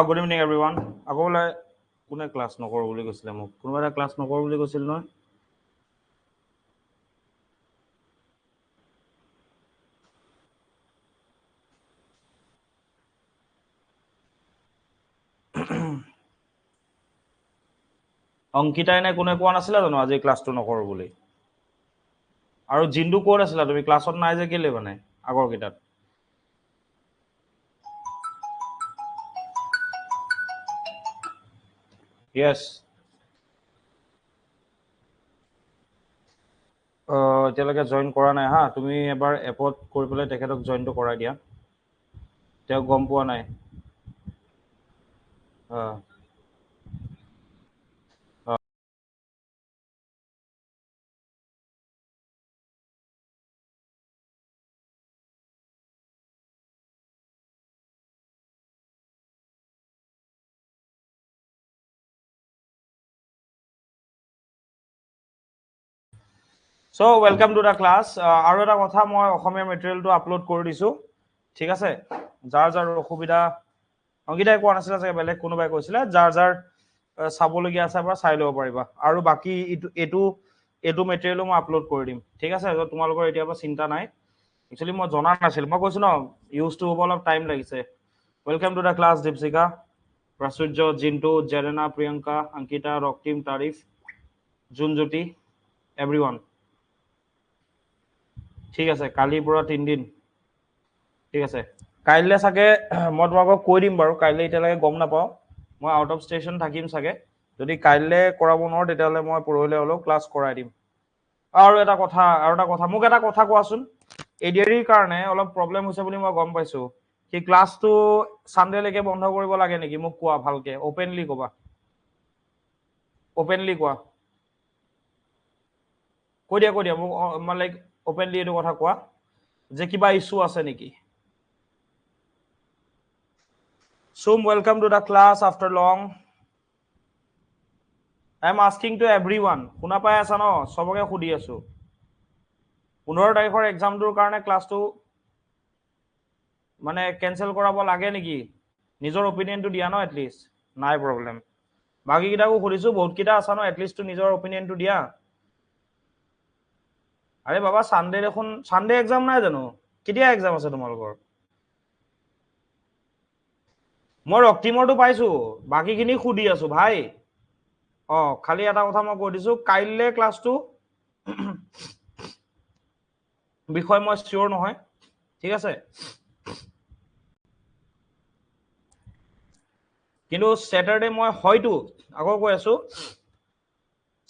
Good evening, everyone. আকৌ বোলে কোনে ক্লাছ নকৰোঁ বুলি কৈছিলে মোক? কোনোবা এটা ক্লাছ নকৰোঁ বুলি কৈছিল নহয়? অংকিতাই নে কোনে কোৱা নাছিলে জানো আজি ক্লাছটো নকৰোঁ বুলি? আৰু জিন্তু ক'ত আছিলা তুমি? ক্লাছত নাই যে কেলে মানে আগৰ কেইটাত? য়েছ। এতিয়ালৈকে জইন কৰা নাই হা। তুমি এবাৰ এপত কৰি পেলাই তেখেতক জইনটো কৰাই দিয়া। তেওঁক গম পোৱা নাই। So welcome to the class. আৰু এটা কথা মই অসমীয়া মেটেৰিয়েলটো আপলোড কৰি দিছোঁ, ঠিক আছে? যাৰ যাৰ অসুবিধা অংকিতাই কোৱা নাছিলে চাগে, বেলেগ কোনোবাই কৈছিলে, যাৰ যাৰ চাবলগীয়া আছে এবাৰ চাই ল'ব পাৰিবা। আৰু বাকী এইটো মেটেৰিয়েলো মই আপলোড কৰি দিম, ঠিক আছে? তোমালোকৰ এতিয়াৰ পৰা চিন্তা নাই। একচুৱেলি মই জনা নাছিলোঁ, মই কৈছোঁ ন ইউজটো হ'ব অলপ টাইম লাগিছে। Welcome to the class Dipshika, Prachurya, Jintu, Zerena, Priyanka, Ankita, Roktim, Tarif, Junjyoti, everyone. ঠিক আছে, কালিৰ পৰা 3 দিন, ঠিক আছে? কাইলৈ চাগে মই তোমালোকক কৈ দিম বাৰু, কাইলৈ এতিয়ালৈকে গম নাপাওঁ, মই আউট অফ ষ্টেচন থাকিম চাগে। যদি কাইলৈ কৰাব নোৱাৰোঁ তেতিয়াহ'লে মই পৰহিলৈ হ'লেও ক্লাছ কৰাই দিম। আৰু এটা কথা মোক এটা কথা কোৱাচোন, এডিআৰিৰ কাৰণে অলপ প্ৰব্লেম হৈছে বুলি মই গম পাইছোঁ। সেই ক্লাছটো ছানডেলৈকে বন্ধ কৰিব লাগে নেকি? মোক কোৱা ভালকে, অপেনলি ক'বা, অপেনলি কোৱা, কৈ দিয়া মোক, মানে লাইক অপেনলি এইটো কথা কোৱা যে কিবা ইছ্যু আছে নেকি? Soom, welcome to the class after long. I am asking to everyone. শুনা পাই আছা ন? সবকে সুধি আছো। 15 তাৰিখৰ এক্সামটোৰ কাৰণে ক্লাছটো মানে কেনচেল কৰাব লাগে নেকি? নিজৰ অপিনিয়নটো দিয়া ন এটলিষ্ট। নাই প্ৰব্লেম। বাকী কেইটাকো সুধিছো, বহুত কেইটা আছা ন, এটলিষ্ট নিজৰ অপিনিয়নটো দিয়া। আৰে বাবা, সানডে দেখোন, সানডে এক্সাম নাই জানো? কেতিয়া এক্সাম আছে তোমালোকৰ? মই ৰক্তিমৰটো পাইছো, বাকীখিনি সুধি আছো ভাই। খালি এটা কথা মই কৈ দিছো, কাইলৈ ক্লাছটো বিষয় মই চিয়ৰ নহয়, ঠিক আছে, কিন্তু স্যাটাৰডে মই হয়তো আকৌ কৈ আছো,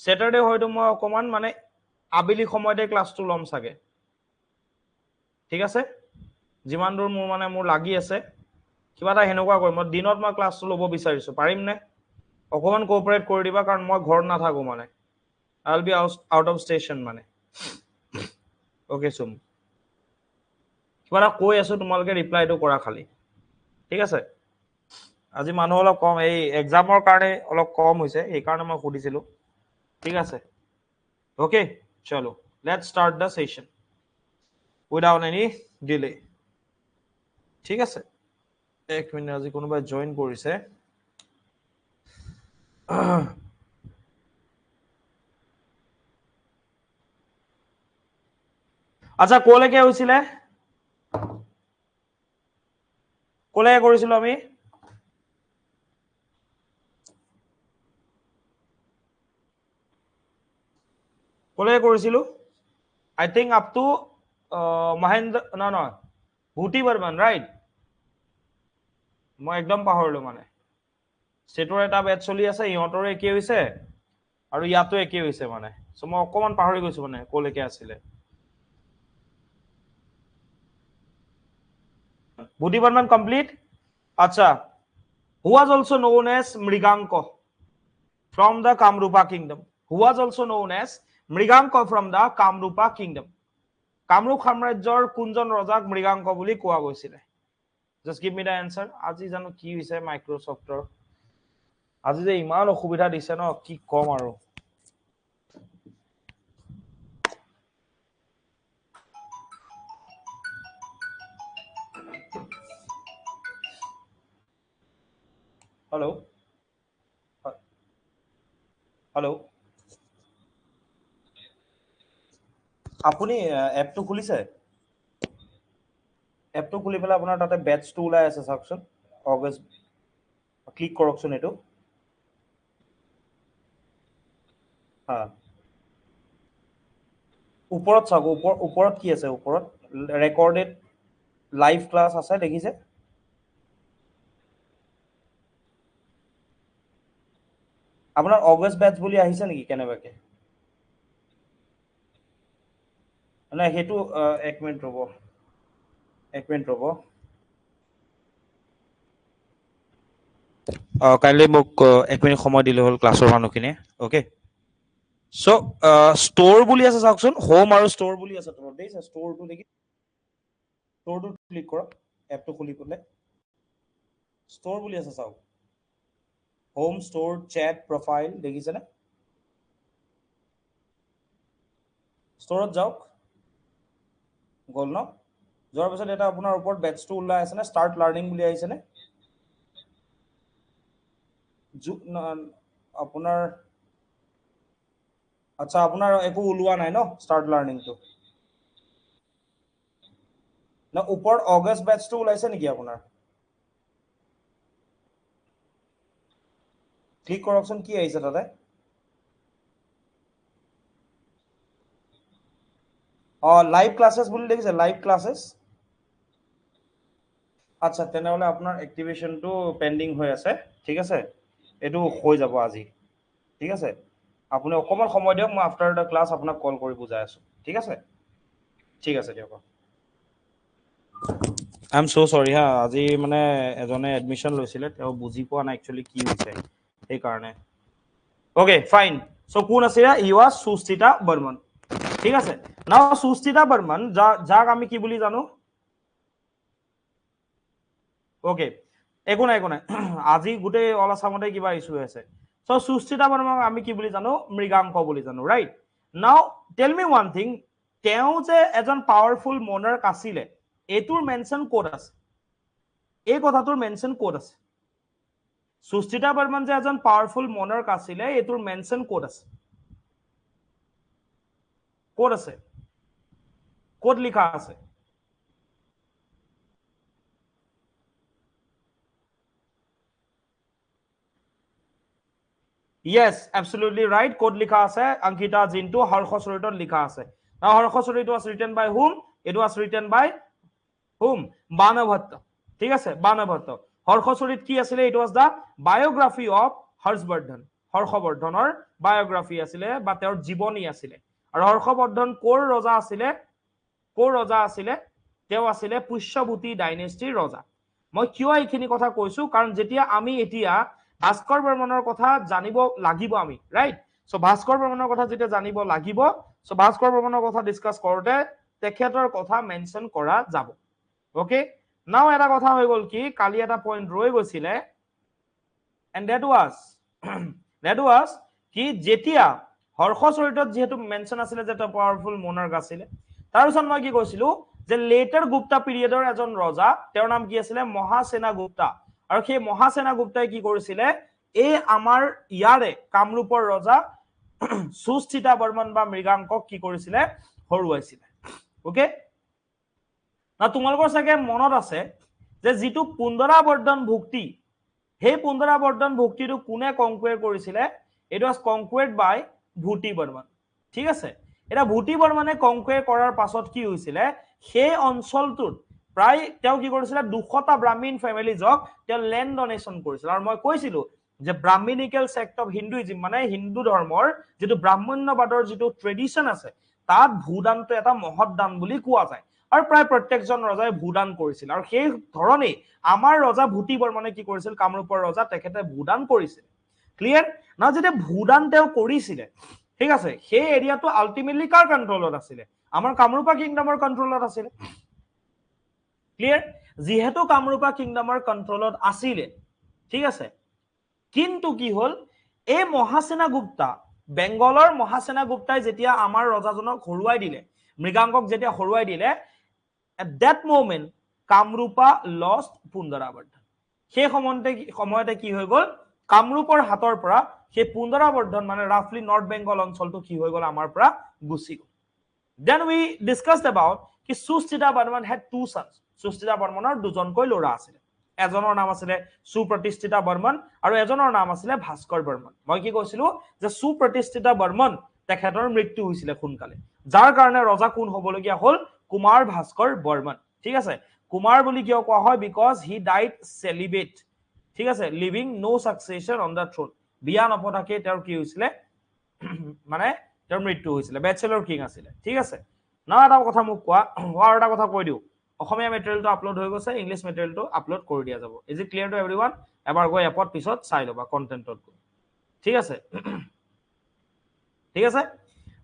স্যাটাৰডে হয়তো মই অকমান মানে আবেলি সময়তে ক্লাছটো ল'ম চাগে, ঠিক আছে, যিমান দূৰ মোৰ লাগি আছে কিবা এটা সেনেকুৱা কৰিম, মই দিনত মই ক্লাছটো ল'ব বিচাৰিছো, পাৰিম নে? অকমান কোঅপাৰেট কৰি দিবা, কাৰণ মই ঘৰত নাথাকো মানে, I will be out of station মানে। অ'কে চুম, কিবা এটা কৈ আছো, তোমালোকে ৰিপ্লাইটো কৰা খালি, ঠিক আছে। আজি মানুহ অলপ কম, এই এক্সামৰ কাৰণে অলপ কম হৈছে, সেইকাৰণে মই সুধিছিলো, ঠিক আছে। অ'কে চলো, let's start the session without any delay, ঠিক আছে। এক মিনিট, আজি কোনোবাই জইন কৰিছে। আচ্ছা, কলৈকে হৈছিলে, কলৈকে কৰিছিলো আমি? কলৈকে কৰিছিলো? আই থিংক আপ টু মহেন্দ্ৰ, নহয় ভূটি বৰ্মন, ৰাইট? মই একদম পাহৰিলো মানে, ষ্টেটৰ এটা বেট চলি আছে, ইহঁতৰো একেই হৈছে আৰু ইয়াতো একেই হৈছে মানে, চ' মই অকমান পাহৰি গৈছো মানে কলৈকে আছিলে। ভূটি বৰ্মন কমপ্লিট। আচ্ছা, who was also known as Mriganko from the Kamrupa kingdom, who was also known as Mriganko from the Kamrupa kingdom, Kamrup সাম্ৰাজ্যৰ কোনজন ৰজাক মৃগাংক বুলি কোৱা গৈছিলে? Just give me the answer. আজি জানো কি হৈছে মাইক্ৰসফ্টৰ, আজি যে ইমান অসুবিধা দিছে ন, কি কম আৰু। হেল্ল' হেল্ল', আপুনি এপটো খুলিছে? এপটো খুলি পেলাই আপোনাৰ তাতে বেটছটো ওলাই আছে, চাওকচোন। অগষ্ট, ক্লিক কৰকচোন এইটো। হা, ওপৰত চাওক, ওপৰত কি আছে? ওপৰত ৰেকৰ্ডেড লাইভ ক্লাছ আছে, দেখিছে? আপোনাৰ অগষ্ট বেটছ বুলি আহিছে নেকি কেনেবাকে? নাই, সেইটো এক মিনিট ৰ'ব, এক মিনিট ৰ'ব। কাইলৈ মোক এক মিনিট সময় দিলে হ'ল ক্লাছৰ মানুহখিনিয়ে, অ'কে। চ' ষ্ট'ৰ বুলি আছে, চাওকচোন, হোম আৰু ষ্ট'ৰ বুলি আছে তলত, দেখিছে ষ্ট'ৰটো? দেখি ষ্ট'ৰটো ক্লিক কৰক, এপটো খুলি পেলাই ষ্ট'ৰ বুলি আছে, চাওক, হোম, ষ্ট'ৰ, চেট, প্ৰফাইল, দেখিছেনে? ষ্ট'ৰত যাওক, গ'ল ন? যোৱাৰ পিছত এটা আপোনাৰ ওপৰত বেটছটো ওলাই আছেনে, ষ্টাৰ্ট লাৰ্ণিং বুলি আহিছেনে? আপোনাৰ, আচ্ছা, আপোনাৰ একো ওলোৱা নাই ন ষ্টাৰ্ট লাৰ্ণিংটো? না, ওপৰত অগষ্ট বেটছটো ওলাইছে নেকি আপোনাৰ? ক্লিক কৰকচোন, কি আহিছে তাতে? লাইভ ক্লাছেছ বুলি দেখিছে, লাইভ ক্লাছেছ। আচ্ছা, তেনেহ'লে আপোনাৰ এক্টিভেশ্যনটো পেণ্ডিং হৈ আছে, ঠিক আছে, এইটো হৈ যাব আজি, ঠিক আছে। আপুনি অকণমান সময় দিয়ক, মই আফটাৰ দ্য ক্লাছ আপোনাক কল কৰি বুজাই আছোঁ, ঠিক আছে? ঠিক আছে দিয়ক। আই এম চ' চৰি হা, আজি মানে এজনে এডমিশ্যন লৈছিলে, তেওঁ বুজি পোৱা নাই একচুৱেলি কি হৈছে, সেইকাৰণে। অ'কে ফাইন, চ' কোন আছিলে? ই ৱাজ সুস্থিতা বৰ্মন, ঠিক আছে। নাও সুস্থিতা বৰ্মন, যাক আমি কি বুলি জানো? অ'কে, একো নাই একো নাই, আজি গোটেই অল আছামতে কিবা ইছ্যু আছে। চ' সুস্থিতা বৰ্মনক আমি কি বুলি জানো? মৃগাংক বুলি জানো, ৰাইট? নাও টেল মি ওৱান থিং, তেওঁ যে এজন পাৱাৰফুল মনাৰ্ক আছিলে, এইটোৰ মেনশ্যন ক'ত আছে? এই কথাটোৰ মেনশ্যন ক'ত আছে? সুস্থিতা বৰ্মন যে এজন পাৱাৰফুল মনাৰ্ক আছিলে, এইটোৰ মেনশ্যন ক'ত আছে? ক'ত আছে? ক'ত লিখা আছে? Yes, absolutely right. Code likha ase Ankita Jintu Harkhosoritot likha ase. Now Harkhosorit was written by whom? It was written by whom? Banabhatta. ঠিক আছে, বাণভট্ট। হৰ্ষচৰিত কি আছিলে? It was the biography of Harshvardhan. হৰ্ষবৰ্ধনৰ biography আছিলে বা তেওঁৰ জীৱনী আছিলে। আৰু হৰ্ষবৰ্ধন কোৰ ৰজা আছিলে? কোৰ ৰজা আছিলে? তেওঁ আছিলে পুষ্যভূতি ডাইনেষ্টিৰ ৰজা। মই কিয় এইখিনি কথা কৈছো? কাৰণ যেতিয়া আমি এতিয়া ভাস্কৰ বৰ্মনৰ কথা জানিব লাগিব আমি, ৰাইট? সো ভাস্কৰ বৰ্মনৰ কথা যেতিয়া জানিব লাগিব, সো ভাস্কৰ বৰ্মনৰ কথা ডিসকাস কৰোতে তেখেতৰ কথা মেনশন কৰা যাব। ওকে, নাও এটা কথা হৈ গল কি কালি এটা পইণ্ট ৰৈ গৈছিলে, এণ্ড দ্যাট ওয়াজ কি যেতিয়া হৰ্ষচৰিতত যেহেতু মেনশন আছিলে যে এটা পাৱাৰফুল মনাৰ্ক আছিলে, তাৰপিছত মই কি কৈছিলো যে লেটাৰ গুপ্তা পিৰিয়ডৰ এজন ৰজা, তেওঁৰ নাম কি আছিলে? মহাসেনা গুপ্তা। আৰু সেই মহাসেনা গুপ্তাই কি কৰিছিলে? এই আমাৰ ইয়াৰে কামৰূপৰ ৰজা সুস্থিতা বৰ্মন বা মৃগাংকক কি কৰিছিলে? হৰুৱাইছিলে। ওকে, না তোমালোকৰ চাগে মনত আছে যে যিটো পুন্দৰাবৰ্ধন ভুক্তি, সেই পুন্দৰাবৰ্ধন ভুক্তিটো কোনে কনকুৱেৰ কৰিছিলে? ইট ওয়াজ কনকুৱেৰ্ড বাই ভূতি বৰ্মন। ঠিক আছে, এটা ভূতি বৰ্মনে কনকুৱেৰ কৰাৰ পাছত কি হৈছিলে? সেই অঞ্চলটোত প্ৰায় তেওঁ কি কৰিছিলে? 200টা ব্ৰাহ্মণ ফেমিলিজক তেওঁ লেণ্ড ডনেশ্যন কৰিছিল। আৰু মই কৈছিলো যে ব্ৰাহ্মণিকেল সেক্ট অফ হিন্দুইজম মানে হিন্দু ধৰ্মৰ যেটো ব্ৰাহ্মণ্যবাদৰ যেটো ট্ৰেডিশন আছে, তাত ভূদানটো এটা মহৎ দান বুলি কোৱা যায়। আৰু প্ৰায় প্ৰত্যেকজন ৰজাই ভূদান কৰিছিল। আৰু সেই ধৰণে আমাৰ ৰজা ভূতি বৰ্মনে কি কৰিছিল? কামৰূপৰ ৰজা তেখেতে ভূদান কৰিছিল। ক্লিয়াৰ না? যেতিয়া ভূদান তেওঁ কৰিছিলে, ঠিক আছে, সেই এৰিয়াটো আলটিমেটলি কাৰ কন্ট্ৰলত আছিলে? আমাৰ কামৰূপা কিংডমৰ কন্ট্ৰলত আছিলে। ক্লিয়াৰ? যেহেতু কামৰূপা কিংডমৰ কন্ট্ৰলত আছিলে, ঠিক আছে, কিন্তু কি হল? এই মহাসেনা গুপ্তা, বেংগলৰ মহাসেনা গুপ্তাই যেতিয়া আমাৰ ৰজাজনক হৰুৱাই দিলে, মৃগাংকক যেতিয়া হৰুৱাই দিলে, at that moment Kamrupa lost পুন্দৰাবৰ্ধন। সেই সময়তে কি হৈ গল? কামৰূপৰ হাতৰ পৰা সেই পুন্দৰাবৰ্ধন মানে ৰাফলি নৰ্থ বেংগল অঞ্চলটো কি হৈ গল? আমাৰ পৰা গুচি গল। Then we discussed about কি সুস্থিতা বৰ্মন had two sons. সুস্থিতা বৰ্মনৰ দুজনকৈ ল'ৰা আছিল। এজনৰ নাম আছিলে সুপ্ৰতিষ্ঠিতা বৰ্মন আৰু এজনৰ নাম আছিলে ভাস্কৰ বৰ্মন। মই কি কৈছিলো যে সুপ্ৰতিষ্ঠিতা বৰ্মন তেখেতৰ মৃত্যু হৈছিলে সোনকালে, যাৰ কাৰণে ৰজা কোন হবলগীয়া হল? কুমাৰ ভাস্কৰ বৰ্মন। ঠিক আছে, কুমাৰ বুলি কিয় কোৱা হয়? Because he died celibate. ঠিক আছে, living no succession on the throne. বিয়া নপতাকে তেওঁৰ কি হৈছিলে? মানে তেওঁৰ মৃত্যু হৈছিলে। বেচেলৰ কিং আছিলে। ঠিক আছে, না এটা কথা মোক কোৱা, আৰু এটা কথা কৈ দিওঁ, অসমীয়া মেটেৰিয়েলটো আপলোড হৈ গৈছে, ইংলিছ মেটেৰিয়েলটো আপলোড কৰি দিয়া যাব। Is it clear to everyone? এবাৰ গৈ এপত পিছত চাই ল'বা কন্টেন্টত গৈ। ঠিক আছে, ঠিক আছে,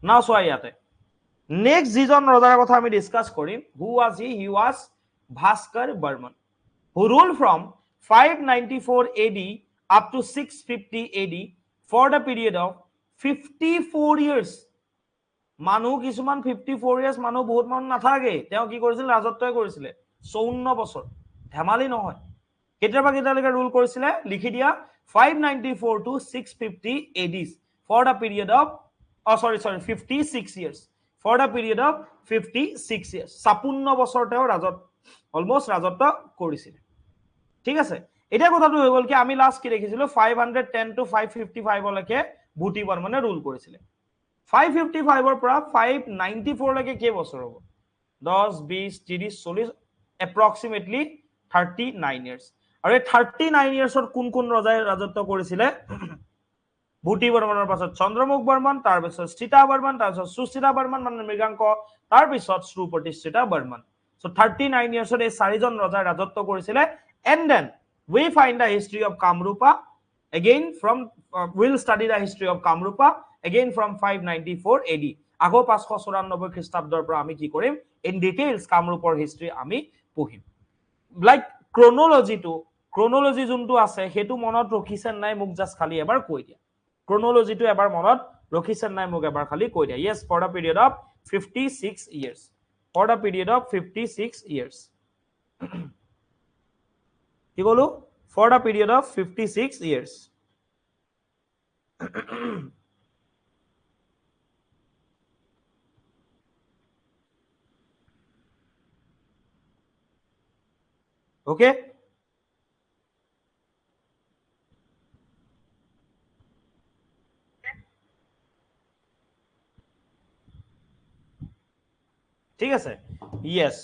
নাও চোৱা ইয়াতে নেক্সট যিজন ৰজাৰ কথা আমি ডিসকাস কৰিম। হু ওয়াজ হি? হি ওয়াজ Bhaskar Barman, who ruled from 594 AD up to 650 AD for the period of 54 years. মানুহ কিছুমান 54 ইয়াৰ্স মানুহ বহুত মানুহ নাথাকে। তেওঁ কি কৰিছিল? ৰাজত্বই কৰিছিলে 54 বছৰ, ধেমালি নহয়। কেতিয়াৰ পৰা কেতিয়ালৈকে ৰুল কৰিছিলে? লিখি দিয়া 594 to 650 AD for the period of 56 years, for the period of 56 years। 56 বছৰ তেওঁ অলমোস্ট ৰাজত্ব কৰিছিলে। ঠিক আছে, এতিয়া কথাটো হৈ গল কি আমি লাষ্ট কি দেখিছিলো? 510 to 555 লৈকে ভূতি বৰ্মনে ৰুল কৰিছিলে। 555 পৰা 594 লৈকে কেই বছৰ হ'ব? 10, 20, 30, 40, এপ্ৰক্সিমেটলি 39 ইয়াৰ্স। আৰু এই 39 ইয়াৰ্সত কোন কোন ৰজাই ৰাজত্ব কৰিছিলে? ভূতি বৰ্মনৰ পাছত চন্দ্ৰমুখ বৰ্মন, তাৰপিছত স্থিতা বৰ্মন, তাৰপিছত সুস্থিতা বৰ্মন মানে মৃগাংক, তাৰপিছত সুপ্ৰতিষ্ঠিতা বৰ্মন। সো 39 ইয়াৰ্সত এই চাৰিজন ৰজাই ৰাজত্ব কৰিছিলে। And then we find the history of Kamrupa again from we'll study the history of Kamrupa again from 594 AD। আগো 594 খ্ৰীষ্টাব্দৰ পৰা আমি কি কৰিম? ইন ডিটেইলছ কামৰূপৰ হিষ্ট্ৰী আমি পঢ়িম। লাইক ক্ৰনোলজি যোনটো আছে সেইটো মনত ৰখিছে নাই মোক জাস্ট খালি এবাৰ কৈ দিয়া। ক্ৰনোলজিটো এবাৰ মনত ৰখিছে নাই মোক এবাৰ খালি কৈ দিয়া। yes, for the period of 56 years, for the period of 56 years। কি বলো? for the period of 56 years। okay, ঠিক আছে ইয়েস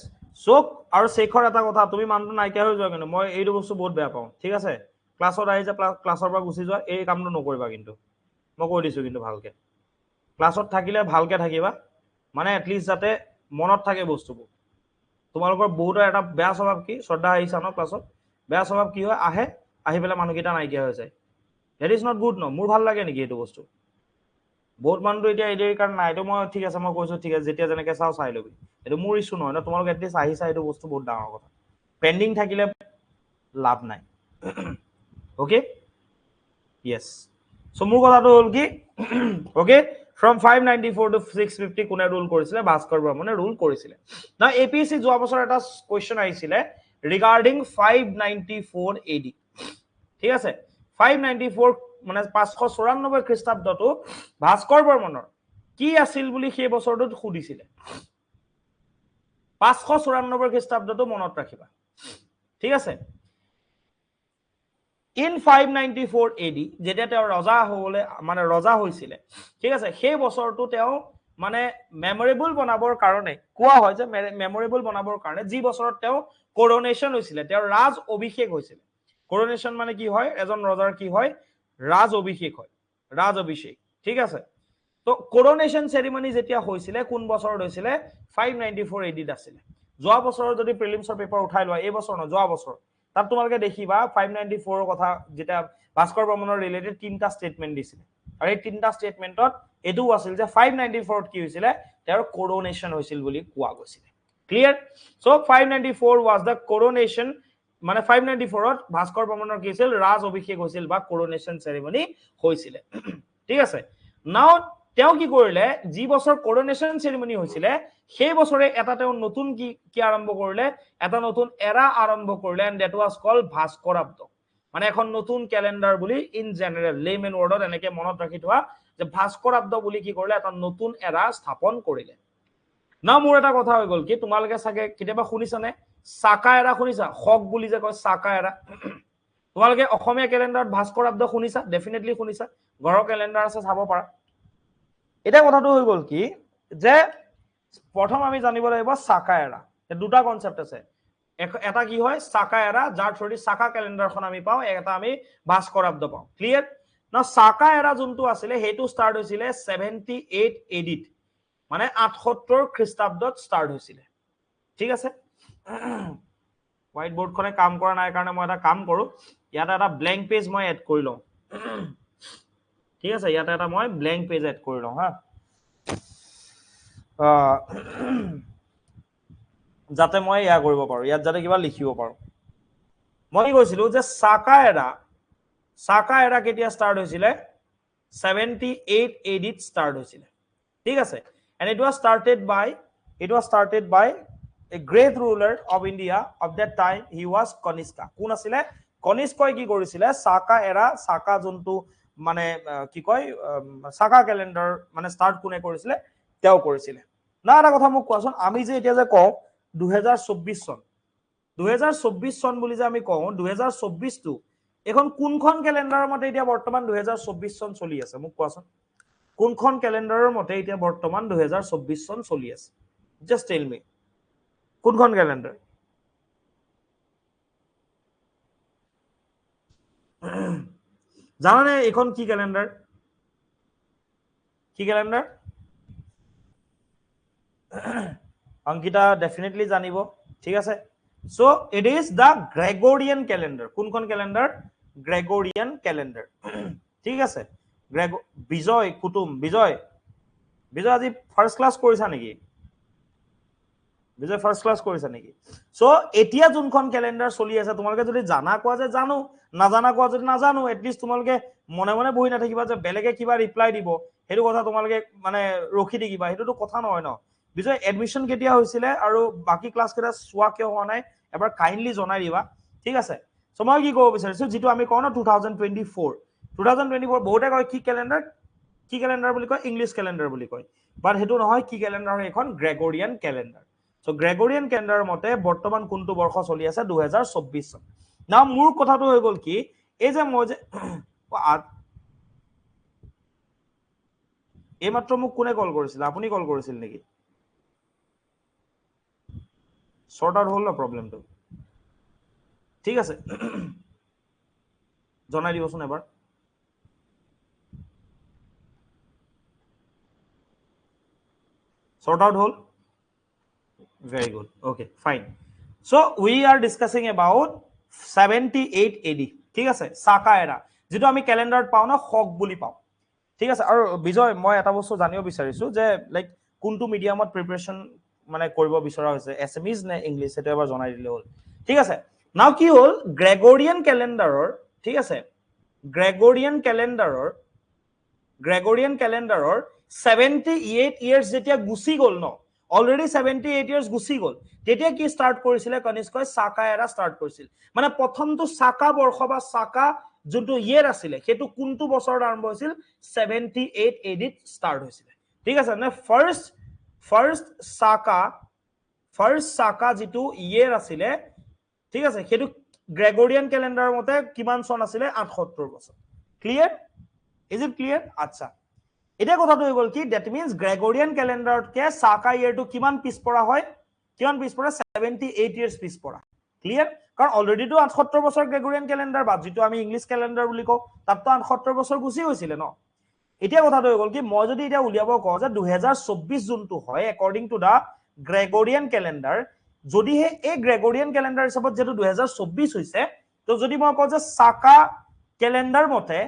সো আৰু শেখৰ এটা কথা তুমি মানুহটো নাইকিয়া হৈ যোৱা কিন্তু মই এইটো বস্তু বহুত বেয়া পাওঁ ঠিক আছে ক্লাছত আহি যে ক্লাছৰ পৰা গুচি যোৱা এই কামটো নকৰিবা কিন্তু মই কৈ দিছো কিন্তু ভালকে ক্লাছত থাকিলে ভালকে থাকিবা মানে এটলিষ্ট যাতে মনত থাকে বস্তুবোৰ তোমালোকৰ বহুতৰ এটা বেয়া স্বভাৱ কি শ্ৰদ্ধা আহিছা ন ক্লাছত বেয়া স্বভাৱ কি হয় আহে আহি পেলাই মানুহকেইটা নাইকিয়া হৈ যায় দ্যাট ইজ নট গুড ন মোৰ ভাল লাগে নেকি এইটো বস্তু বহুত মানুহটো এতিয়া এই কাৰণ নাই এইটো মই ঠিক আছে মই কৈছো ঠিক আছে যেতিয়া যেনেকে চাও চাই লবি এইটো মোৰ ইছ্যু নহয় ন তোমালোক এটলিষ্ট আহিছা এইটো বস্তু বহুত ডাঙৰ কথা পেণ্ডিং থাকিলে লাভ নাই ওকে ইয়েস সো মোৰ কথাটো হ'ল কি ওকে from 594 to 650 কোনে রুল করেছিল ভাস্কৰ বৰ্মনে ৰুল কৰেছিল না এপিএসসি যোৱা বছৰ এটা কোয়েশ্চন আহিছিল ৰিগাৰ্ডিং 594 এডি ঠিক আছে 594 মানে 594 খ্ৰীষ্টাব্দটো ভাস্কৰ বৰ্মনৰ কি আছিল বুলি সেই বছৰটোত সুধিছিল 594 খ্ৰীষ্টাব্দটো মনত ৰাখিবা ঠিক আছে in 594 AD যেতিয়া তেওঁ ৰজা হ'লে মানে ৰজা হৈছিল ঠিক আছে সেই বছৰটো তেওঁ মানে মেমোৰেবল বনাবৰ কাৰণে কোৱা হয় যে মেমোৰেবল বনাবৰ কাৰণে যি বছৰত তেওঁ কোৰোনেশন হৈছিল তেওঁ ৰাজ অভিষেক হৈছিল কোৰোনেশন মানে কি হয় এজন ৰজাৰ কি হয় ৰাজ অভিষেক হয় ৰাজ অভিষেক ঠিক আছে তো কোৰোনেশন সেৰেমনি যেতিয়া হৈছিল কোন বছৰত হৈছিল 594 AD আছিল যোৱা বছৰৰ যদি প্ৰিলিমছৰ পেপাৰ উঠাই লোৱা এই বছৰ ন যোৱা বছৰ তাত তোমালোকে দেখিবা 594 কথা যেটা ভাস্কৰ বৰ্মনৰ ৰিলেটেড তিনটা স্টেটমেন্ট দিছিল আৰু এই তিনটা স্টেটমেন্টত এটো আছিল যে 594 ত কি হৈছিল তেওঁৰ কোৰোনেশন হৈছিল বুলি কোৱা গৈছিল clear so 594 was the coronation মানে 594 ত ভাস্কৰ বৰ্মনৰ কি আছিল ৰাজ অভিষেক হৈছিল বা কোৰোনেশন সেৰেমনি হৈছিল ঠিক আছে নাও তেওঁ কি কৰিলে যি বছৰ কোৰোনেশন সেৰেমনি হৈছিল সেই বছৰে এটা তেওঁ নতুন কি আৰম্ভ কৰিলে এটা নতুন এৰা আৰম্ভ কৰিলে এন্ড দ্যাট ওয়াজ কল্ড ভাস্কৰাব্দ মানে এখন নতুন ক্যালেন্ডাৰ বুলি ইন জেনাৰেল লেমেন ওয়াৰ্ডত এনেকে মনত ৰাখি থোৱা যে ভাস্কৰাব্দ বুলি কি কৰিলে এটা নতুন এৰা স্থাপন কৰিলে না মোৰ এটা কথা হৈ গল কি তোমালোকে সাকে কিতেবা শুনিছানে সাকা এৰা শুনিছা হক বুলি যে কয় সাকা এৰা তোমালোকে অসমীয়া ক্যালেন্ডাৰত ভাস্কৰাব্দ শুনিছা ডেফিনেটলি শুনিছা ঘৰৰ ক্যালেন্ডাৰ আছে চাব পাৰা এটা কথাটো হৈ গল কি যে প্ৰথম আমি জানিব লাগিব সাকা এৰা দুটা কনসেপ্ট আছে এটা কি হয় সাকা এৰা যাৰ থ্ৰুদি সাকা ক্যালেন্ডাৰখন আমি পাও এটা আমি ভাস্কৰাব্দ পাও ক্লিয়াৰ না সাকা এৰা যোনটো আছিল হেতু স্টাৰ্ট হৈছিল 78 এডিত মানে 78 খ্ৰীষ্টাব্দত স্টাৰ্ট হৈছিল ঠিক আছে হোয়াইট বোৰ্ডখনে কাম কৰা নাই কাৰণে মই এটা কাম কৰো ইয়াত এটা ব্ল্যাঙ্ক পেজ মই এড কৰি লওঁ ঠিক আছে ইয়াত এটা মই ব্ল্যাঙ্ক পেজ এড কৰি লওঁ হা যাতে মই ইয়া কৰিব পাৰো ইয়াত যাতে কিবা লিখিব পাৰো মই কৈছিলো যে সাকা এৰা কেতিয়া স্টার্ট হৈছিল 78 এডিত স্টার্ট হৈছিল ঠিক আছে and it was started by a great ruler of India of that time he was Kanishka কোন আছিল কনিষ্কই কি কৰিছিল সাকা এৰা সাকা যোনটো মানে কি কয় সাকা ক্যালেন্ডাৰ মানে স্টাৰ্ট কোনে কৰিছিল তেও কৰিছিল না এটা কথা মোক কোৱাচোন আমি যে এতিয়া যে কওঁ 2024 সন 2024 সন বুলি যে আমি কওঁ 2024 টো এখন কোনখন ক্যালেন্ডাৰৰ মতে এতিয়া বৰ্তমান 2024 সন চলি আছে মোক কোৱাচোন কোনখন ক্যালেন্ডাৰৰ মতে এতিয়া বৰ্তমান 2024 সন চলি আছে জাস্ট টেল মি কোনখন ক্যালেন্ডাৰ জানানে এখন কি ক্যালেন্ডাৰ অংকিতা ডেফিনেটলি জানিব ঠিক আছে so it is the Gregorian calendar কোনখন ক্যালেন্ডার গ্রেগরিয়ান ক্যালেন্ডার ঠিক আছে বিজয় কুতুম বিজয় আজি ফার্স্ট ক্লাস কৰিছা নেকি বিজয় ফাৰ্স্ট ক্লাস কৰিছা নেকি সো এতিয়া যোনখন ক্যালেন্ডাৰ চলি আছে তোমালোকে যদি জানা কোৱা যে জানো নাজানা কোৱা যদি নাজানো এটলিষ্ট তোমালোকে মনে মনে বহি নাথাকিবা যে বেলেগে কিবা ৰিপ্লাই দিব হেতু কথা তোমালোকে মানে ৰখি থাকিবা হেতুটো কথা নহয় ন বিজয় এডমিশন কেতিয়া হৈছিল আৰু বাকি ক্লাস কেটা সোৱা কিয় হোৱা নাই এবাৰ কাইন্ডলি জনাই দিবা ঠিক আছে সো মই কি ক'ব বিচাৰিছো যেটো আমি কওঁ না 2024 বহুতে কয় কি ক্যালেন্ডার বুলি কয় ইংলিশ ক্যালেন্ডার বুলি কয় বাট হেতু নহয় কি ক্যালেন্ডার হয় এখন গ্রেগরিয়ান ক্যালেন্ডার সো গ্রেগরিয়ান ক্যালেন্ডাৰৰ মতে বৰ্তমান কোনটো বৰ্ষ চলি আছে 2024 সন না মোৰ কথাটো হৈ গল কি এই যে মই যে এই মাত্ৰ মোক কোনে কল কৰিছিল আপুনি কল কৰিছিল নেকি সৰ্ট আউট হল না প্ৰবলেমটো ঠিক আছে জনাই দিবচোন এবাৰ sort out hole very good okay fine so we are discussing about 78 AD ঠিক আছে সাকা এৰা যেটো আমি ক্যালেন্ডাৰত পাও না হক বুলি পাও ঠিক আছে আৰু বিজয় মই এটা বস্তু জানিব বিচাৰিছো যে লাইক কোনটো মিডিয়ামত প্ৰিপাৰেচন মানে কৰিব বিচৰা হৈছে এছএমইজ নে ইংলিশ এটা এবাৰ জনাই দিলে হ'ল ঠিক আছে নাও কি হ'ল গ্ৰেগৰিয়ান ক্যালেন্ডাৰৰ ঠিক আছে গ্ৰেগৰিয়ান ক্যালেন্ডাৰৰ 78 ইয়াৰ্স যেতিয়া গুছি গল ন অলৰেডি 78 ইয়াৰ্স গুছি গল তেতিয়া কি স্টাৰ্ট কৰিছিলে কনিষ্কই সাকা এৰা স্টাৰ্ট কৰিছিল মানে প্ৰথমটো সাকা বৰ্ষ বা সাকা যোনটো ইয়াৰ আছিলে হেতু কোনটো বছৰত আৰম্ভ হৈছিল 78 এডিত স্টাৰ্ট হৈছিল ঠিক আছে মানে ফাৰ্স্ট সাকা যেটো ইয়াৰ আছিলে ঠিক আছে হেতু গ্ৰেগৰিয়ান ক্যালেন্ডাৰৰ মতে কিমান সন আছিলে 78 বছৰ ক্লিয়াৰ ইজ ইট ক্লিয়াৰ আচ্ছা এটা কথাটো হৈ গল কি দ্যাট মিন্স গ্ৰেগৰিয়ান ক্যালেন্ডাৰত কে সাকা ইয়াৰটো কিমান পিছপৰা হয় কিমান পিছপৰা 78 ইয়াৰ্স পিছপৰা ক্লিয়াৰ কাৰণ অলৰেডি তো 78 বছৰ গ্ৰেগৰিয়ান ক্যালেন্ডাৰ বাদ যেটো আমি ইংলিশ ক্যালেন্ডাৰ বুলি কও তাততো 78 বছৰ গুছি হৈছিল ন এতিয়া কথাটো হৈ গল কি মই যদি এটা উলিয়াব কও যে 2024 জুনটো হয় according to the Gregorian calendar যদি হে এই গ্ৰেগৰিয়ান ক্যালেন্ডাৰ হিচাপত যেটো 2024 হৈছে তো যদি মই কও যে সাকা ক্যালেন্ডাৰ মতে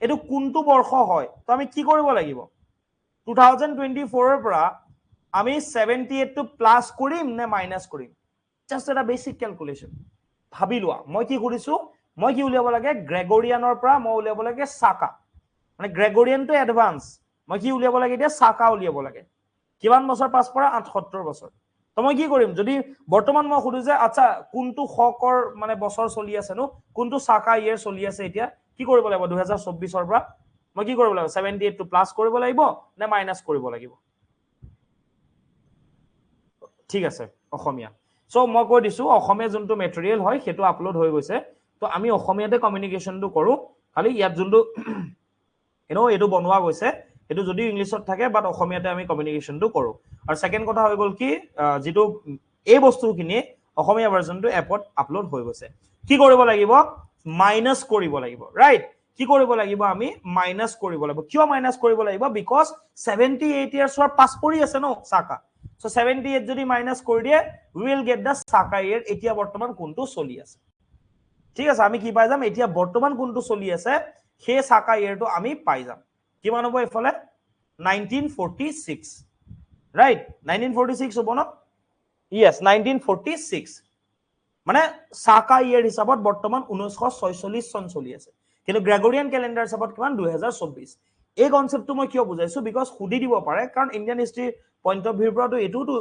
এটো কোনটো বৰ্ষ হয় তো আমি কি কৰিব লাগিব 2024 ৰ পৰা আমি 78 টো প্লাস কৰিম নে মাইনাস কৰিম জাস্ট এটা বেসিক ক্যালকুলেশন ভাবি লোৱা মই কি কৰিছো মই কি উলিয়াব লাগে গ্ৰেগৰিয়ানৰ পৰা মই উলিয়াব লাগে সাকা মানে গ্ৰেগৰিয়ান টু এডভান্স মই কি উলিয়াব লাগে এতিয়া সাকা উলিয়াব লাগে কিমান বছৰ পাছ পৰা 78 বছৰ তো মই কি কৰিম যদি বৰ্তমান মই খুদু যে আচ্ছা কোনটো হকৰ মানে বছৰ চলি আছে নো কোনটো সাকা ইয়াৰ চলি আছে এতিয়া কি কৰিব লাগিব 2024 ৰ পৰা মই কি কৰিব লাগিব 78 টো প্লাস কৰিব লাগিব নে মাইনাস কৰিব লাগিব ঠিক আছে অসমীয়া সো মই কৈ দিছো অসমীয়া যোনটো মেটেৰিয়েল হয় হেতু আপলোড হৈ গৈছে তো আমি অসমীয়াতে কমিউনিকেশনটো কৰো খালি ইয়াত যোনটো এটো বনোৱা গৈছে এটো যদি ইংলিশত থাকে বাট অসমীয়াতে আমি কমিউনিকেশনটো কৰো আৰু সেকেন্ড কথা হৈ গল কি যেটো এই বস্তুখিনি অসমীয়া ভাৰ্জনটো এপত আপলোড হৈ গৈছে কি কৰিব লাগিব মাইনাস কৰিব লাগিব ৰাইট কি কৰিব লাগিব আমি মাইনাস কৰিব লাগিব কিয় মাইনাস কৰিব লাগিব বিকজ 78 ইয়াৰ্সৰ পাছ পৰি আছে ন সাকা সো 78 যদি মাইনাস কৰি দিয়ে we will get the সাকা ইয়াৰ এতিয়া বৰ্তমান কোনটো চলি আছে ঠিক আছে আমি কি পাই যাম এতিয়া বৰ্তমান কোনটো চলি আছে হে সাকা ইয়াৰটো আমি পাই যাম কিমান হ'ব এফালে 1946 ৰাইট 1946 হ'ব ন yes 1946 মানে সাকা ইয়াৰ হিচাপত বৰ্তমান 1946 সন চলি আছে কিন্তু গ্ৰেগৰিয়ান ক্যালেন্ডাৰ হিচাপত কিমান 2024 এই কনসেপ্টটো মই কিয় বুজাইছো বিকজ খুদি দিব পাৰে কাৰণ ইন্ডিয়ান হিষ্ট্ৰী পইণ্ট অফ ভিউৰ পৰাটো এটোটো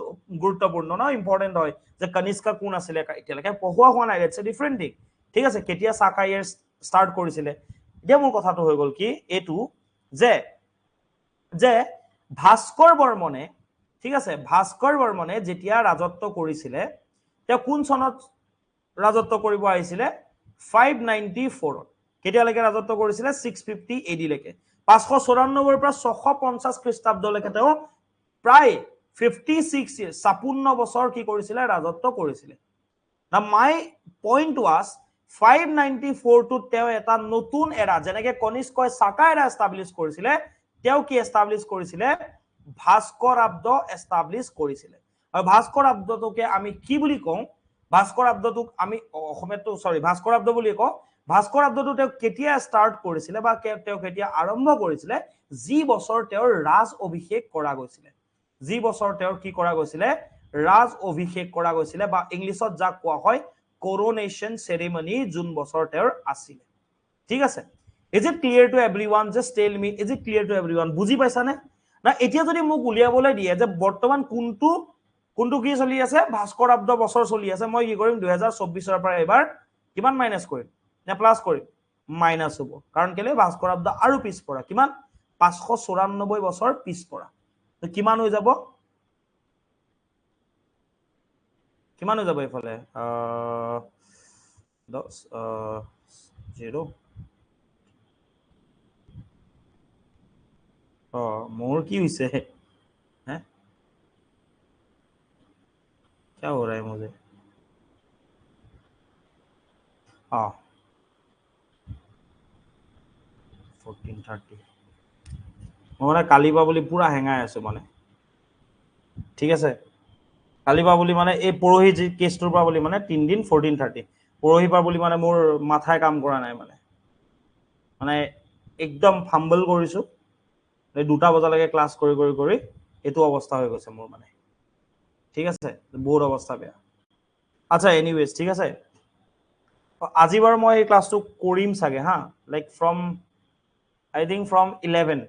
গুৰুত্বপূৰ্ণ ন ইম্পৰ্টেন্ট হয় যে কনিষ্কা কোন আছিল এতিয়ালৈকে পঢ়ুৱা হোৱা নাই ইটস এ ডিফাৰেন্ট থিং ঠিক আছে কেতিয়া সাকা ইয়াৰ স্টাৰ্ট কৰিছিলে এতিয়া মোৰ কথাটো হৈ গল কি এটো যে ভাস্কৰ বৰ্মনে ঠিক আছে ভাস্কৰ বৰ্মনে যেতিয়া ৰাজত্ব কৰিছিলে তে কোন সনত ৰাজত্ব কৰিব আহিছিলে 594 কেতিয়ালৈকে ৰাজত্ব কৰিছিলে 650 এডি লৈকে 594 ৰ পৰা 650 খ্ৰীষ্টাব্দলৈকে তেওঁ প্ৰায় 56 ইয়াৰ্স 56 বছৰ কি কৰিছিলে ৰাজত্ব কৰিছিলে না মাই পইণ্ট ওয়াজ 594 টু তেওঁ এটা নতুন এৰা যেনেকে কনিষ্কই সাকা এৰা এস্টাবলিশ কৰিছিলে তেওঁ কি এস্টাবলিশ কৰিছিলে ভাস্কৰাব্দ এস্টাবলিশ কৰিছিলে আৰু ভাস্কৰাব্দটোকে আমি কি বুলি কওঁ ভাস্কৰাব্দটোক আমি অসমীয়াটো সৰি ভাস্কৰাব্দ বুলি কওঁ ভাস্কৰাব্দটো তেওঁ কেতিয়া স্টাৰ্ট কৰিছিলে বা তেওঁ কেতিয়া আৰম্ভ কৰিছিলে যি বছৰ তেওঁৰ ৰাজ অভিষেক কৰা গৈছিলে যি বছৰ তেওঁৰ কি কৰা গৈছিলে ৰাজ অভিষেক কৰা গৈছিলে বা ইংলিশত যাক কোৱা হয় কোৰোনেশন সেৰেমনি জুন বছৰ তেওঁৰ আছিল ঠিক আছে is it clear to everyone just tell me is it clear to everyone বুজি পাইছানে না এতিয়া যদি মোক উলিয়াবলৈ দিয়ে যে বৰ্তমান কোনটো কি চলি আছে ভাস্কৰাব্দ বছৰ চলি আছে মই কি কৰিম 2024 ৰ পৰা এবাৰ কিমান মাইনাস কৰিম নে প্লাস কৰিম মাইনাস হ'ব কাৰণ কেলে ভাস্কৰাব্দ আৰু পিছপৰা কিমান 594 বছৰ পিছপৰা তো কিমান হৈ যাব কিমান হৈ যাব এফালে 0 मोर की हुई से हैं क्या हो रहा है मुझे 1430 মই মানে কালিবা বুলি পুৰা হেঙাই আছো মানে ঠিক আছে কালিবা বুলি মানে এই পৰহি যি কেছটোৰ পৰা বুলি মানে 3 দিন 1430 পৰহি পৰা বুলি মানে মোৰ মাথায় কাম কৰা নাই মানে একদম ফাম্বল কৰিছো 2টা বজালৈকে ক্লাছ কৰি এটো অৱস্থা হৈ গৈছে মোৰ মানে ঠিক আছে বহুত অৱস্থা বেয়া আচ্ছা এনিৱেজ ঠিক আছে আজি বাৰ মই এই ক্লাছটো কৰিম চাগে হা like from I think from 11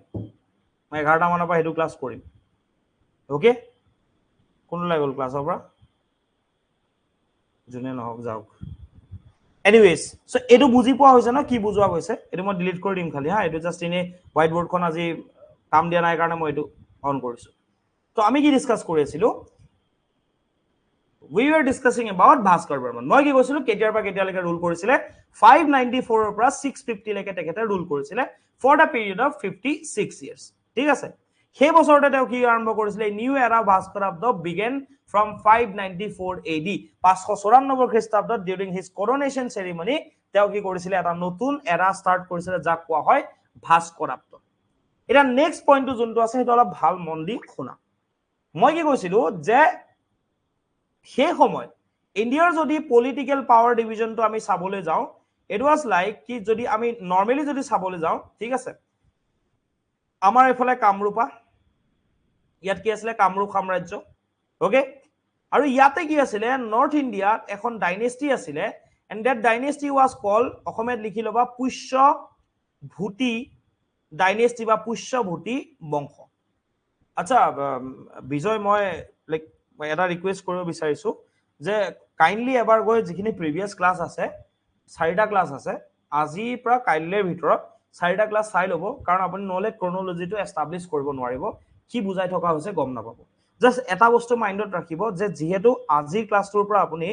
মই 11টা মানৰ পৰা হেতু ক্লাছ কৰিম ওকে কোন লাই গল ক্লাছৰ পৰা জুনে নহক যাওক এনিৱেজ সো এটো বুজি পোৱা হৈছে না কি বুজোৱা গৈছে এটো মই ডিলিট কৰি দিম খালি হা এটো জাস্ট ইনে হোৱাইট বোৰ্ডখন আজি কাম দিয়া নাই কাৰণে মই এটো অন কৰিছো তো আমি কি ডিসকাস কৰি আছিলো we were discussing about Bhaskar Barman মই কি কৈছিলো কেতিয়াৰ পৰা কেতিয়ালৈকে ৰুল কৰিছিলে 594 ৰ পৰা 650 লৈকে তেখেতে ৰুল কৰিছিলে for the period of 56 years ঠিক আছে সেই বছৰতে তেওঁ কি আৰম্ভ কৰিছিলে নিউ এৰা ভাস্কৰাব্দ began from 594 AD 594 খ্ৰীষ্টাব্দত during his coronation ceremony তেওঁ কি কৰিছিলে এটা নতুন এৰা স্টাৰ্ট কৰিছিলে যাক কোৱা হয় ভাস্কৰাব্দ এটা নেক্সট পইণ্টটো যোনটো আছে সেইটো অলপ ভাল মন দি শুনা মই কি কৈছিলো যে সেই সময় ইন্ডিয়াৰ যদি পলিটিক্যাল পাৱাৰ ডিভিজনটো আমি চাবলৈ যাও ইট ওয়াজ লাইক কি যদি আমি নরমালি যদি চাবলৈ যাও ঠিক আছে আমাৰ এফালে কামৰূপা ইয়াত কি আছিল কামৰূপ সাম্ৰাজ্য ওকে আৰু ইয়াতে কি আছিল নৰ্থ ইণ্ডিয়াত এখন ডাইনেষ্টি আছিল and that dynasty was called অসমত লিখি লবা পুষ্য ভূতি ডাইনেষ্টি বা পুষ্য ভূতি বংশ আচ্ছা বিজয় মই লাইক এটা ৰিকুৱেষ্ট কৰিব বিচাৰিছো যে কাইন্ডলি এবাৰ গৈ যিখিনি প্ৰিভিয়াস ক্লাস আছে 4টা ক্লাস আছে আজি পৰা কাইলৈৰ ভিতৰত 4টা ক্লাস চাই লব কাৰণ আপুনি নলে ক্ৰনোলজিটো এস্টাবলিশ কৰিব নোৱাৰিব কি বুজাই থকা হৈছে গম নাপাব জাস্ট এটা বস্তু মাইন্ডত ৰাখিব যে যেহেতু আজি ক্লাসটোৰ পৰা আপুনি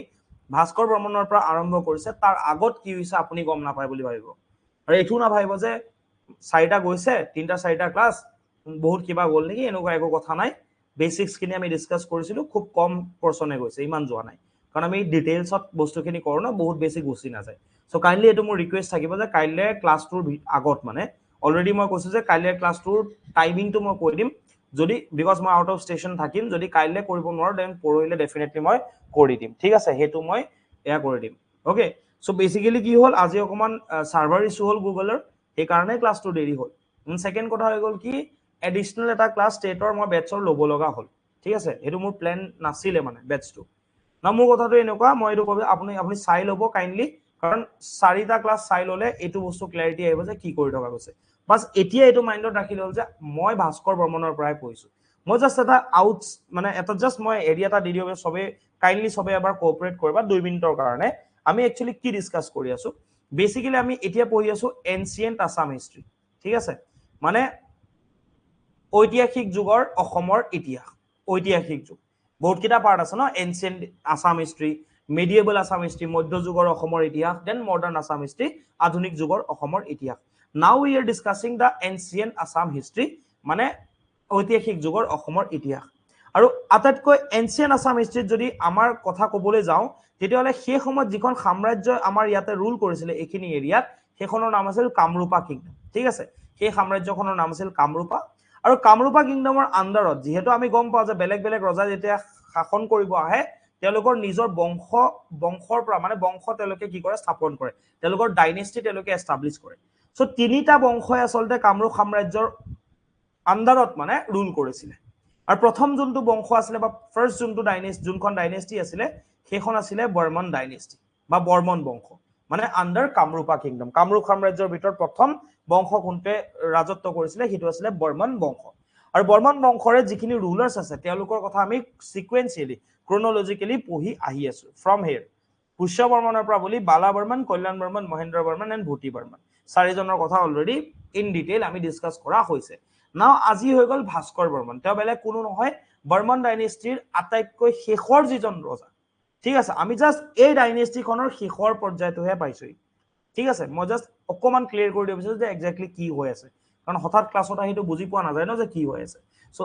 ভাস্কৰ বৰ্মনৰ পৰা আৰম্ভ কৰিছে তাৰ আগত কি হৈছে আপুনি গম নাপায় বুলি ভাবিব আৰু এটো না ভাবিব যে 4টা গৈছে 3টা 4টা ক্লাস বহুত কিবা গল নেকি এনেকুৱা একো কথা নাই বেসিক্স কিনি আমি ডিসকাস কৰিছিলো খুব কম পাৰ্সনে গৈছে ইমান যোৱা নাই কাৰণ আমি ডিটেইলছত বস্তুখিনি কৰো না বহুত বেছি গুছি না যায় সো কাইন্ডলি এটো মোৰ ৰিকুৱেষ্ট থাকিব যে কাইলে ক্লাছটোৰ আগত মানে অলৰেডি মই কৈছো যে কাইলে ক্লাছটোৰ টাইমিংটো মই কৈ দিম যদি বিকজ মই আউট অফ স্টেশন থাকিম যদি কাইলে কৰিব নোৱাৰো দেন পৰহিলে ডেফিনেটলি মই কৰি দিম ঠিক আছে হেতু মই এয়া কৰি দিম ওকে সো বেসিক্যালি কি হল আজি অকমান সাৰ্ভাৰ ইস্যু হল গুগলৰ এই কাৰণে ক্লাছটো দেৰি হল সেকেন্ড কথা হৈ গল কি এডিশনাল এটা ক্লাস টেটৰ মই বেটছৰ লব লগা হল ঠিক আছে হেতু মোৰ প্ল্যান নাছিলে মানে বেটছটো না মোৰ কথাটো এনেকুৱা মই এটো কবি আপুনি চাই লব কাইন্ডলি কাৰণ 4টা ক্লাস চাই ললে এটো বস্তু ক্লাৰিটি আহিব যে কি কৰি থকা গৈছে বাস এতিয়া এটো মাইন্ডত ৰাখি লল যে মই ভাস্কৰ বৰ্মনৰ পৰাই কৈছো মই জাস্ট এটা আউটস মানে এটা জাস্ট মই এৰিয়া এটা দি দিও সবে কাইন্ডলি সবে এবাৰ কোঅপাৰেট কৰিবা 2 মিনিটৰ কাৰণে আমি একচুয়ালি কি ডিসকাস কৰি আছো বেসিক্যালি আমি এতিয়া পঢ়ি আছো এনসিয়েন্ট আসাম হিষ্ট্ৰী ঠিক আছে মানে ঐতিহাসিক যুগৰ অসমৰ ইতিহাস ঐতিহাসিক যুগ বহুত কিটা পাৰ্ট আছে ন ancient Assam history medieval Assam history মধ্যযুগৰ অসমৰ ইতিহাস দেন মডাৰ্ন আসাম হিষ্ট্ৰী আধুনিক যুগৰ অসমৰ ইতিহাস now we are discussing the ancient Assam history মানে ঐতিহাসিক যুগৰ অসমৰ ইতিহাস আৰু আটাইতকৈ ancient Assam history যদি আমাৰ কথা কবলৈ যাও তেতিয়ালে সেই সময়ত যিখন সাম্ৰাজ্য আমাৰ ইয়াতে ৰুল কৰিছিল এখিনি এৰিয়াত সেইখনৰ নাম আছিল কামৰূপা কিংডম ঠিক আছে সেই সাম্ৰাজ্যখনৰ নাম আছিল কামৰূপা আৰু কামৰূপা কিংডমৰ আন্ডাৰত যেহেতু আমি গম পাও যে বেলেগ বেলেগ ৰজা যেতিয়া শাসন কৰিব আহে তেওঁলোকৰ নিজৰ বংশৰ পৰা মানে বংশ তেওঁলোকে কি কৰে স্থাপন কৰে তেওঁলোকৰ ডাইনেষ্টি তেওঁলোকে এস্টাবলিশ কৰে সো তিনিটা বংশই আসলতে কামৰূপ সাম্ৰাজ্যৰ আন্ডাৰত মানে ৰুল কৰিছিল আৰু প্ৰথম যোনটো বংশ আছিল বা ফাৰ্স্ট যোনটো ডাইনেষ্টি যোনখন ডাইনেষ্টি আছিল সেইখন আছিল বৰ্মন ডাইনেষ্টি বা বৰ্মন বংশ মানে আন্ডাৰ কামৰূপা কিংডম কামৰূপ সাম্ৰাজ্যৰ ভিতৰত প্ৰথম বংশ কোনতে ৰাজত্ব কৰিছিল হেতু আছিল বৰ্মন বংশ আৰু বৰ্মন বংশৰে যিখিনি ৰুলাৰ্স আছে তেওঁলোকৰ কথা আমি সিকুৱেন্সিয়ালি chronologically পঢ়ি আহি আছো from here পুষ্য বৰ্মনৰ পৰা বুলি বালা বৰ্মন কল্যাণ বৰ্মন মহেন্দ্ৰ বৰ্মন এন্ড ভূতি বৰ্মন চাৰিজনৰ কথা অলৰেডি ইন ডিটেইল আমি ডিসকাস কৰা হৈছে নাও আজি হৈ গল ভাস্কৰ বৰ্মন তেওঁ বেলেগ কোনো নহয় বৰ্মন ডাইনেষ্টিৰ আটাইতকৈ শেষৰ যিজন ৰজা ঠিক আছে আমি জাস্ট এই ডাইনেষ্টিখনৰ শেষৰ পৰ্যায়টোহে পাইছো ঠিক আছে মই জাস্ট অকমান ক্লিয়াৰ কৰি দিছো যে এক্স্যাক্টলি কি হৈ আছে কাৰণ হঠাৎ ক্লাছত আহিটো বুজি পোৱা নাযায় ন যে কি হৈ আছে সো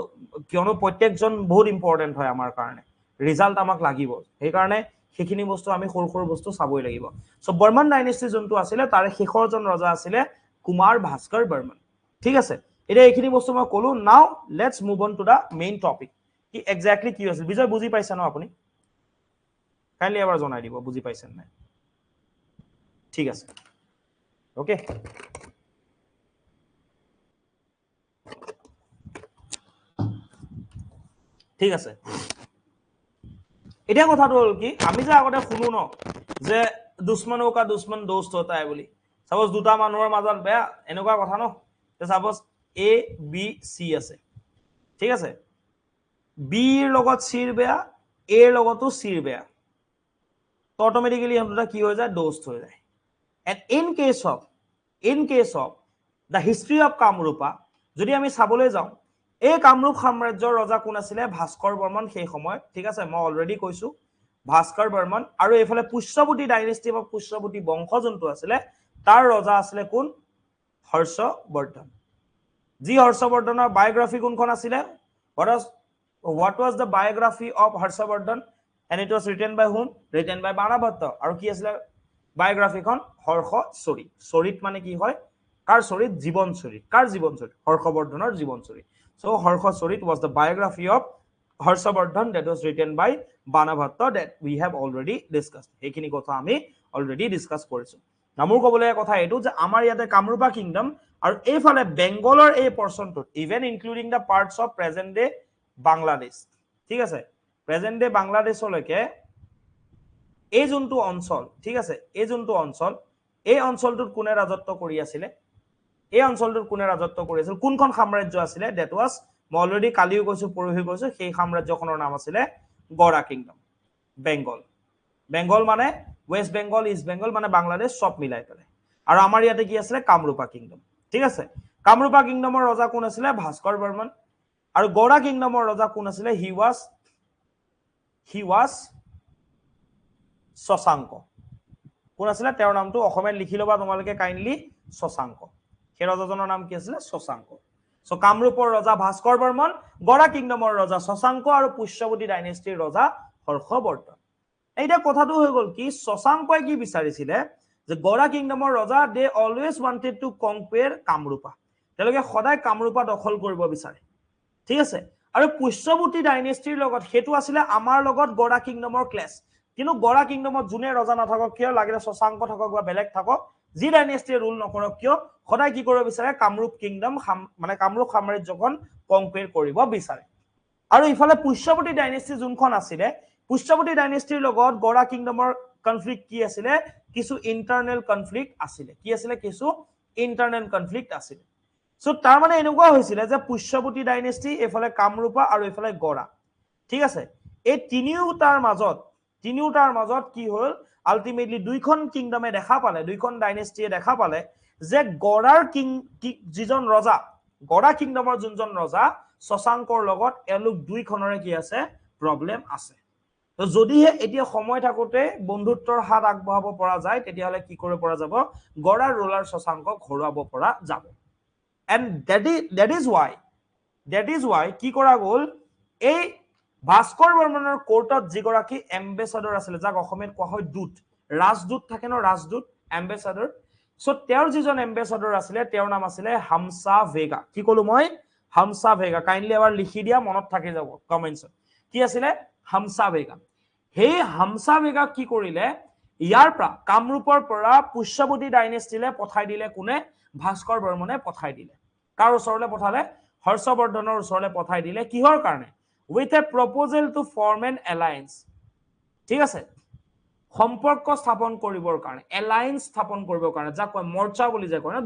কিয়নো প্ৰত্যেকজন বহুত ইম্পৰ্টেন্ট হয় আমাৰ কাৰণে ৰিজাল্ট আমাক লাগিব সেই কাৰণে সেইখিনি বস্তু আমি সৰু সৰু বস্তু চাবই লাগিব সো বৰ্মন ডাইনেষ্টি যোনটো আছিলে তাৰে শেষৰজন ৰজা আছিলে কুমাৰ ভাস্কৰ বৰ্মন ঠিক আছে এটা এইখিনি বস্তু মই কলো now let's move on to the main topic কি এক্স্যাক্টলি কি আছিল বিজয় বুজি পাইছা ন আপুনি কাইন্ডলি এবাৰ জনাই দিব বুজি পাইছেন নাই ঠিক আছে ওকে ঠিক আছে এটা কথাটো হল কি আমি যে আগতে শুনো ন যে দুশ্মনও কা দুশ্মন দোস্ত होता है বুলি সাপোজ দুটা মানুহৰ মাজত বেয়া এনেকুৱা কথা ন সাপোজ এ বি সি আছে ঠিক আছে বি এর লগত সির বেয়া এ এর লগতো সির বেয়া তো অটোমেটিক্যালি আমরা কি হয়ে যায় দোস্ত হয়ে যায় and in case of the history of Kamrupa যদি আমি চাবলৈ যাওঁ এই কামৰূপ সাম্ৰাজ্যৰ ৰজা কোন আছিল ভাস্কৰ বৰ্মন সেই সময় ঠিক আছে মই অলৰেডি কৈছো ভাস্কৰ বৰ্মন আৰু এফালে পুষ্যবতী ডাইনেষ্টি বা পুষ্যবতী বংশ যোনটো আছিল তাৰ ৰজা আছিল কোন হৰ্ষবৰ্ধন যি হৰ্ষবৰ্ধনৰ বায়োগ্ৰাফি কোনখন আছিল what was the biography of Harshvardhan and it was written by whom written by Banabhatta আৰু কি আছিল বায়োগ্ৰাফিখন হৰ্ষ চৰিত চৰিত মানে কি হয় কাৰ চৰিত জীবন চৰিত কাৰ জীবন চৰিত হৰ্ষবৰ্ধনৰ জীবন চৰিত so হৰ্ষ চৰিত was the biography of Harshvardhan that was written by Banabhatta that we have already discussed এইখিনি কথা আমি already discuss কৰিছো নামৰ কবলে কথা এটো যে আমাৰ ইয়াতে কামৰূপা কিংডম আৰু এইফালে বেংগলৰ এই পৰ্চনটো even including the parts of present day Bangladesh ঠিক আছে প্ৰেজেন্ট ডে বাংলাদেশলৈকে এই যোনটো অঞ্চল ঠিক আছে এই যোনটো অঞ্চল এই অঞ্চলটোত কোনে ৰাজত্ব কৰি আছিল এই অঞ্চলটোত কোনে ৰাজত্ব কৰি আছিল কোনখন সাম্ৰাজ্য আছিল দ্যাট ওয়াজ মই অলৰেডি কালিও কৈছো পৰহি কৈছো সেই সাম্ৰাজ্যখনৰ নাম আছিল গড়া কিংডম বেংগল মানে ওয়েস্ট বেংগল ইস্ট বেংগল মানে বাংলাদেশ সব মিলাই পেলে আৰু আমাৰ ইয়াতে কি আছিল কামৰূপা কিংডম ঠিক আছে কামৰূপা কিংডমৰ ৰজা কোন আছিল ভাস্কৰ বৰ্মন আৰু গড়া কিংডমৰ ৰজা কোন আছিল হি ওয়াজ শশাঙ্ক কোন আছিল তেওঁৰ নামটো অসমীয়াত লিখি লবা তোমালোকে কাইন্ডলি শশাঙ্ক সেই ৰজাজনৰ নাম কি আছিল শশাঙ্ক সো কামৰূপৰ ৰজা ভাস্কৰ বৰ্মন গড়া কিংডমৰ ৰজা শশাঙ্ক আৰু পুষ্যবতী ডাইনেষ্টিৰ ৰজা হৰ্ষবৰ্ধন এইটা কথাটো হৈ গল কি শশাঙ্কই কি বিচাৰিছিল যে গড়া কিংডমৰ ৰজা they always wanted to conquer Kamarupa তেওঁলোকে সদায় কামৰূপা দখল কৰিব বিচাৰে ঠিক আছে আৰু পুষ্যবতী ডাইনেষ্টিৰ লগত হেতু আছিল আমাৰ লগত গড়া কিংডমৰ ক্লেশ কিন্তু গড়া কিংডমত জুনে ৰজা নাথাকক কিয় লাগিলে শশাঙ্ক থাকক বা বেলেগ থাকক যি ডাইনেষ্টিয়ে ৰুল নকৰক কিয় সদায় কি কৰিব বিচাৰে কামৰূপ কিংডম মানে কামৰূপ সাম্ৰাজ্যখন কনকুৱেৰ কৰিব বিচাৰে আৰু ইফালে পুষ্যবতী ডাইনেষ্টি যোনখন আছিল পুষ্যবতী ডাইনেষ্টিৰ লগত গড়া কিংডমৰ কনফ্লিক্ট কি আছিল কিছু ইন্টাৰনেল কনফ্লিক্ট আছিল কি আছিল কিছু ইন্টাৰনেল কনফ্লিক্ট আছিল সো তাৰ মানে এনেকুৱা হৈছিল যে পুষ্যবতী ডাইনেষ্টি এফালে কামৰূপা আৰু এফালে গড়া ঠিক আছে এই তিনিওটাৰ মাজত কি হল আলটিমেটলি দুইখন কিংডমে দেখা পালে দুইখন ডাইনেষ্টিয়ে দেখা পালে যে গড়াৰ যিজন ৰজা গড়া কিংডমৰ যোনজন ৰজা শশাঙ্কৰ লগত এলোক দুইখনৰে কি আছে প্ৰবলেম আছে তো যদিহে এতিয়া সময় থাকোতে বন্ধুত্বৰ হাত আগবঢ়াব পৰা যায় তেতিয়াহলে কি কৰিব পৰা যাব গড়াৰ ৰুলাৰ শশাঙ্কক ঘৰুৱাব পৰা যাব and that is why কি কৰা গল এই ভাস্কৰ বৰ্মনৰ কোৰ্টত যিগৰাকী এম্বেছাডৰ আছিল যাক অসমীয়াত কোৱা হয় দূত ৰাজদূত থাকে ন ৰাজদূত এম্বেছাডৰ সো তেওঁৰ যিজন এম্বেছাডৰ আছিল তেওঁৰ নাম আছিল হামসা ভেগা কি কলো মই হামসা ভেগা কাইন্ডলি এবাৰ লিখি দিয়া মনত থাকি যাব কমেন্টছত কি আছিল হামসা ভেগা হেই হামসা ভেগা কি কৰিলে ইয়াৰ পৰা কামৰূপৰ পৰা পুষ্যবতী ডাইনেষ্টিলে পঠাই দিলে কোনে ভাস্কৰ বৰ্মনে পঠাই দিলে কাৰ ওচৰলে পঠালে হৰ্ষবৰ্ধনৰ ওচৰলে পঠাই দিলে কিহৰ কাৰণে with a proposal to form an alliance ঠিক আছে সম্পৰ্ক স্থাপন কৰিবৰ কাৰণে এলায়েন্স স্থাপন কৰিবৰ কাৰণে যাক কয় মৰ্চা বুলি যে কয় না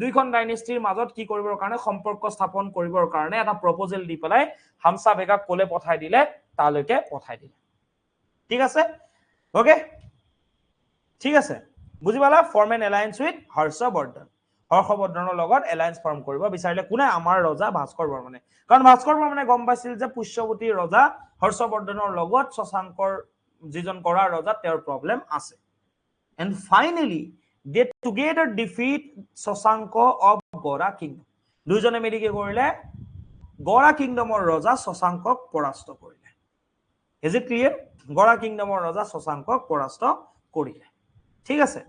দুইখন ডাইনেষ্টিৰ মাজত কি কৰিবৰ কাৰণে সম্পৰ্ক স্থাপন কৰিবৰ কাৰণে এটা প্ৰপোজাল দি পেলাই হামসা ভেগাক কোলে পঠাই দিলে তালৈকে পঠাই দিলে ঠিক আছে ওকে ঠিক আছে বুজি পালা ফৰ্ম এন এলায়েন্স উইথ হৰ্ষবৰ্ধনৰ লগত এলায়েন্স ফৰ্ম কৰিব বিচাৰিলে কোনে আমাৰ ৰজা ভাস্কৰ বৰ্মনে কাৰণ ভাস্কৰ বৰ্মনে গম পাইছিল যে পুষ্যবতীৰ ৰজা হৰ্ষবৰ্ধনৰ লগত শশাঙ্কৰ যিজন গড়া ৰজা তেওঁৰ প্ৰবলেম আছে and finally they together defeat Shashanka of Gauda kingdom দুইজনে মিলি কি কৰিলে গড়া কিংডমৰ ৰজা শশাঙ্কক পৰাস্ত কৰিলে ইজ ইট ক্লিয়াৰ? গড়া কিংডমৰ ৰজা শশাংকক পৰাস্ত কৰিলে। ঠিক আছে,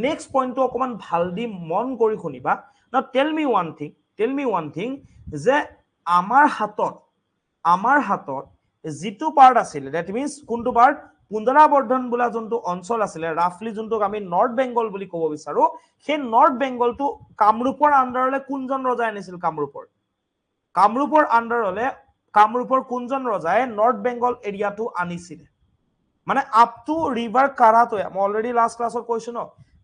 নেক্সট পইণ্টটো অকমান ভাল দি মন কৰি শুনিবা। নাও টেল মি ওৱান থিং যে আমাৰ হাতত যিটো পাৰ্ট আছিলে, ডেট মিনছ কোনটো পাৰ্ট, পুন্দৰাবৰ্ধন বোলা যোনটো অঞ্চল আছিলে, ৰাফলি যোনটোক আমি নৰ্থ বেংগল বুলি ক'ব বিচাৰো, সেই নৰ্থ বেংগলটো কামৰূপৰ আণ্ডাৰলৈ কোনজন ৰজাই আনিছিল? কামৰূপৰ আণ্ডাৰলৈ কামৰূপৰ কোনজন ৰজাই নৰ্থ বেংগল এৰিয়াটো আনিছিলে? মানে আপ টু ৰিভাৰ কাৰাটয়া, মই অলৰেডি লাষ্ট ক্লাছত কৈছো ন,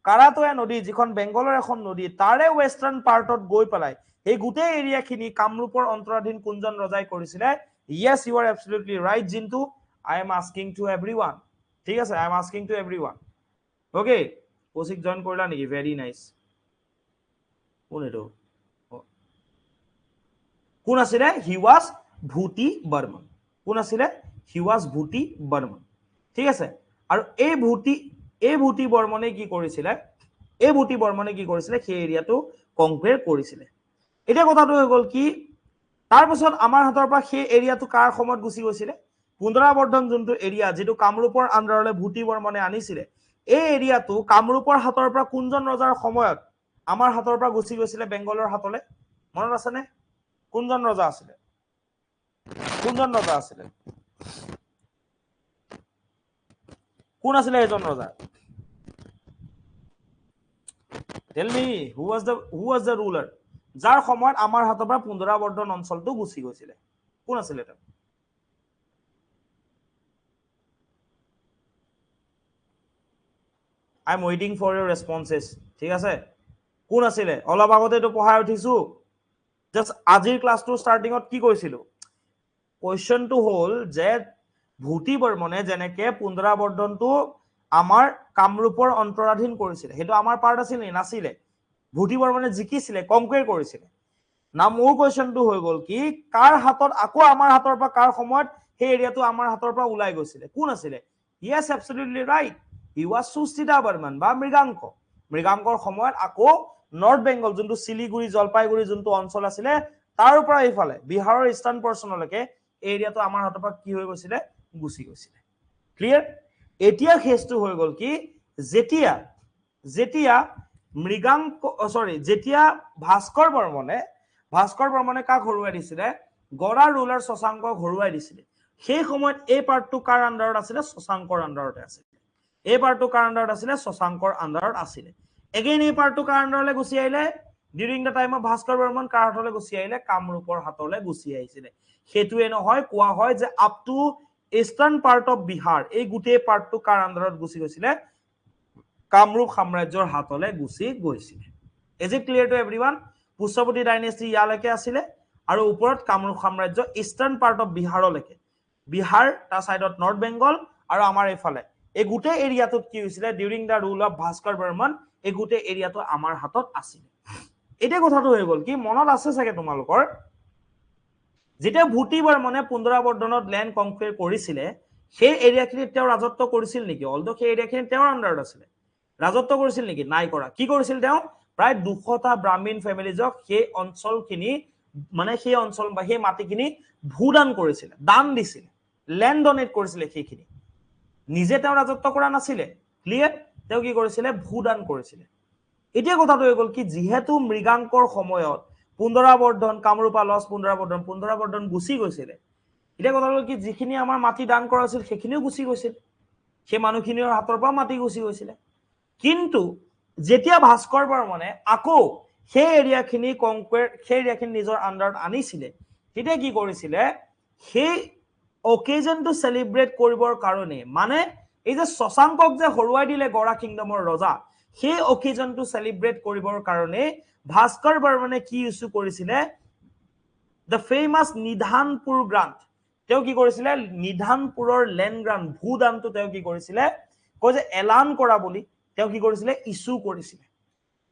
কাৰাটয়া নদী যিখন বেংগলৰ এখন নদী, তাৰে ৱেষ্টাৰ্ণ পাৰ্টত গৈ পেলাই এই গোটেই এৰিয়াখিনি কামৰূপৰ অন্তৰাধীন কোনজন ৰজাই কৰিছিলে? Yes, you are absolutely right, Jintu. I am asking to everyone. ঠিক আছে, I am asking to everyone. Okay, Kaushik join কৰিলা নেকি? Very nice. কোন এটো? কোন আছিলে? He was Bhuti Barman. কোন আছিলে? He was Bhuti Barman. ঠিক আছে, আৰু এই ভূতি বৰ্মনে কি কৰিছিলে? সেই এৰিয়াটো কনকুৱেৰ কৰিছিলে। এতিয়া কথাটো হৈ গ'ল কি, তাৰপিছত আমাৰ হাতৰ পৰা সেই এৰিয়াটো কাৰ সময়ত গুচি গৈছিলে? পুন্দৰাবৰ্ধন যোনটো এৰিয়া, যিটো কামৰূপৰ আণ্ডাৰলৈ ভূতি বৰ্মনে আনিছিলে, এই এৰিয়াটো কামৰূপৰ হাতৰ পৰা কোনজন ৰজাৰ সময়ত আমাৰ হাতৰ পৰা গুচি গৈছিলে বেংগলৰ হাতলৈ? মনত আছেনে? কোনজন ৰজা আছিলে? কোন আছিলে এজন ৰজা? Tell me, who was the ruler? যাৰ সময়ত আমাৰ হাতৰ পৰা পুন্দৰাবৰ্ধন অঞ্চলটো গুচি গৈছিলে, কোন আছিলে তেওঁ? I am waiting for your responses. ঠিক আছে, কোন আছিলে? অলপ আগতে এইটো পঢ়াই উঠিছো, জাস্ট আজিৰ ক্লাছটো ষ্টাৰ্টিঙত কি কৈছিলো? কোৱেশ্চনটো হ'ল যে ভূতি বৰ্মনে যেনেকে পুন্দৰাবৰ্ধনটো আমাৰ কামৰূপৰ অন্তৰাধীন কৰিছিলে, সেইটো আমাৰ পাৰ্ট আছিল নে নাছিলে? ভূতি বৰ্মনে জিকিছিলে, কনকুৱেৰ কৰিছিলে। না মোৰ কোৱেশ্চনটো হৈ গ'ল কি, কাৰ হাতত আকৌ আমাৰ হাতৰ পৰা কাৰ সময়ত সেই এৰিয়াটো আমাৰ হাতৰ পৰা ওলাই গৈছিলে? কোন আছিলে? Yes, absolutely right. He was সুস্থিতা Barman বা মৃগাংকৰ সময়ত আকৌ নৰ্থ বেংগল যোনটো শিলিগুৰি জলপাইগুৰি যোনটো অঞ্চল আছিলে, তাৰ পৰা এইফালে বিহাৰৰ ইষ্টাৰ্ণ পৰ্চনলৈকে এৰিয়াটো আমাৰ হাতৰ পৰা কি হৈ গৈছিলে? গুচি গৈছিলে। ক্লিয়াৰ? এতিয়া কেছটো হৈ গ'ল কি, যেতিয়া ভাস্কৰ বৰ্মনে কাক হৰুৱাই দিছিলে? গড়া ৰুলাৰ শশাংকক হৰুৱাই দিছিলে। সেই সময়ত এই পাৰ্টটো কাৰ আণ্ডাৰত আছিলে? শশাংকৰ আণ্ডাৰতে আছিলে। এই পাৰ্টটো কাৰ আণ্ডাৰত আছিলে? শশাংকৰ আণ্ডাৰত আছিলে। এগেইন এই পাৰ্টটো কাৰ আণ্ডাৰলৈ গুচি আহিলে? During the time of Bhaskar Varman কাৰ হাতলৈ গুচি আহিলে? কামৰূপৰ হাতলৈ গুচি আহিছিলে। সেইটোৱে নহয়, কোৱা হয় যে up to eastern part of Bihar, এই গোটেই পাৰ্টটো কাৰ আণ্ডাৰত গুচি গৈছিলে? কামৰূপ সাম্ৰাজ্যৰ হাতলৈ গুচি গৈছিলে। Is it clear to everyone? Pushyapati dynasty ইয়ালৈকে আছিলে, আৰু ওপৰত কামৰূপ সাম্ৰাজ্য ইষ্টাৰ্ণ পাৰ্ট অফ বিহাৰলৈকে, বিহাৰ তাৰ চাইডত নৰ্থ বেংগল, আৰু আমাৰ এইফালে এই গোটেই এৰিয়াটোত কি হৈছিলে? During the rule of Bhaskar Varman এই গোটেই এৰিয়াটো আমাৰ হাতত আছিলে। এতিয়া কথাটো হৈ গ'ল কি, মনত আছে চাগে তোমালোকৰ, যেতিয়া ভূতি বৰ্মনে পুন্দৰাবৰ্ধনত লেণ্ড কনকুৱেৰ কৰিছিলে, সেই এৰিয়াখিনিত তেওঁ ৰাজত্ব কৰিছিল নেকি? অলদো সেই এৰিয়াখিনি তেওঁৰ আণ্ডাৰত আছিলে, ৰাজত্ব কৰিছিল নেকি? নাই কৰা। কি কৰিছিল তেওঁ? প্ৰায় 200টা ব্ৰাহ্মণ ফেমিলিজক সেই অঞ্চলখিনি, মানে সেই অঞ্চল বা সেই মাটিখিনি ভূদান কৰিছিলে, দান দিছিলে, লেণ্ড ডনেট কৰিছিলে। সেইখিনি নিজে তেওঁ ৰাজত্ব কৰা নাছিলে। ক্লিয়াৰ? তেওঁ কি কৰিছিলে? ভূদান কৰিছিলে। এতিয়া কথাটো হৈ গ'ল কি, যিহেতু মৃগাংকৰ সময়ত পুন্দৰাবৰ্ধন, কামৰূপা লছ পুন্দৰাবৰ্ধন গুচি গৈছিলে, এতিয়া কথা হ'ল কি, যিখিনি আমাৰ মাটি দান কৰা হৈছিল সেইখিনিও গুচি গৈছিল, সেই মানুহখিনিৰ হাতৰ পৰা মাটি গুচি গৈছিলে। কিন্তু যেতিয়া ভাস্কৰ বৰ্মনে আকৌ সেই এৰিয়াখিনি নিজৰ আণ্ডাৰত আনিছিলে, তেতিয়া কি কৰিছিলে? সেই অকেজনটো চেলিব্ৰেট কৰিবৰ কাৰণে, মানে এই যে শশাংকক যে হৰুৱাই দিলে গড়া কিংডমৰ ৰজা, সেই অকেজনটো চেলিব্ৰেট কৰিবৰ কাৰণে ভাস্কৰ বৰ্মনে কি ইছ্যু কৰিছিলে? The famous Nidhanpur grant. তেওঁ কি কৰিছিলে? নিধানপুৰৰ লেণ্ড গ্ৰান্ট, ভূদানটো তেওঁ কি কৰিছিলে? কয় যে এলান কৰা বুলি তেওঁ কি কৰিছিলে? ইছ্যু কৰিছিলে।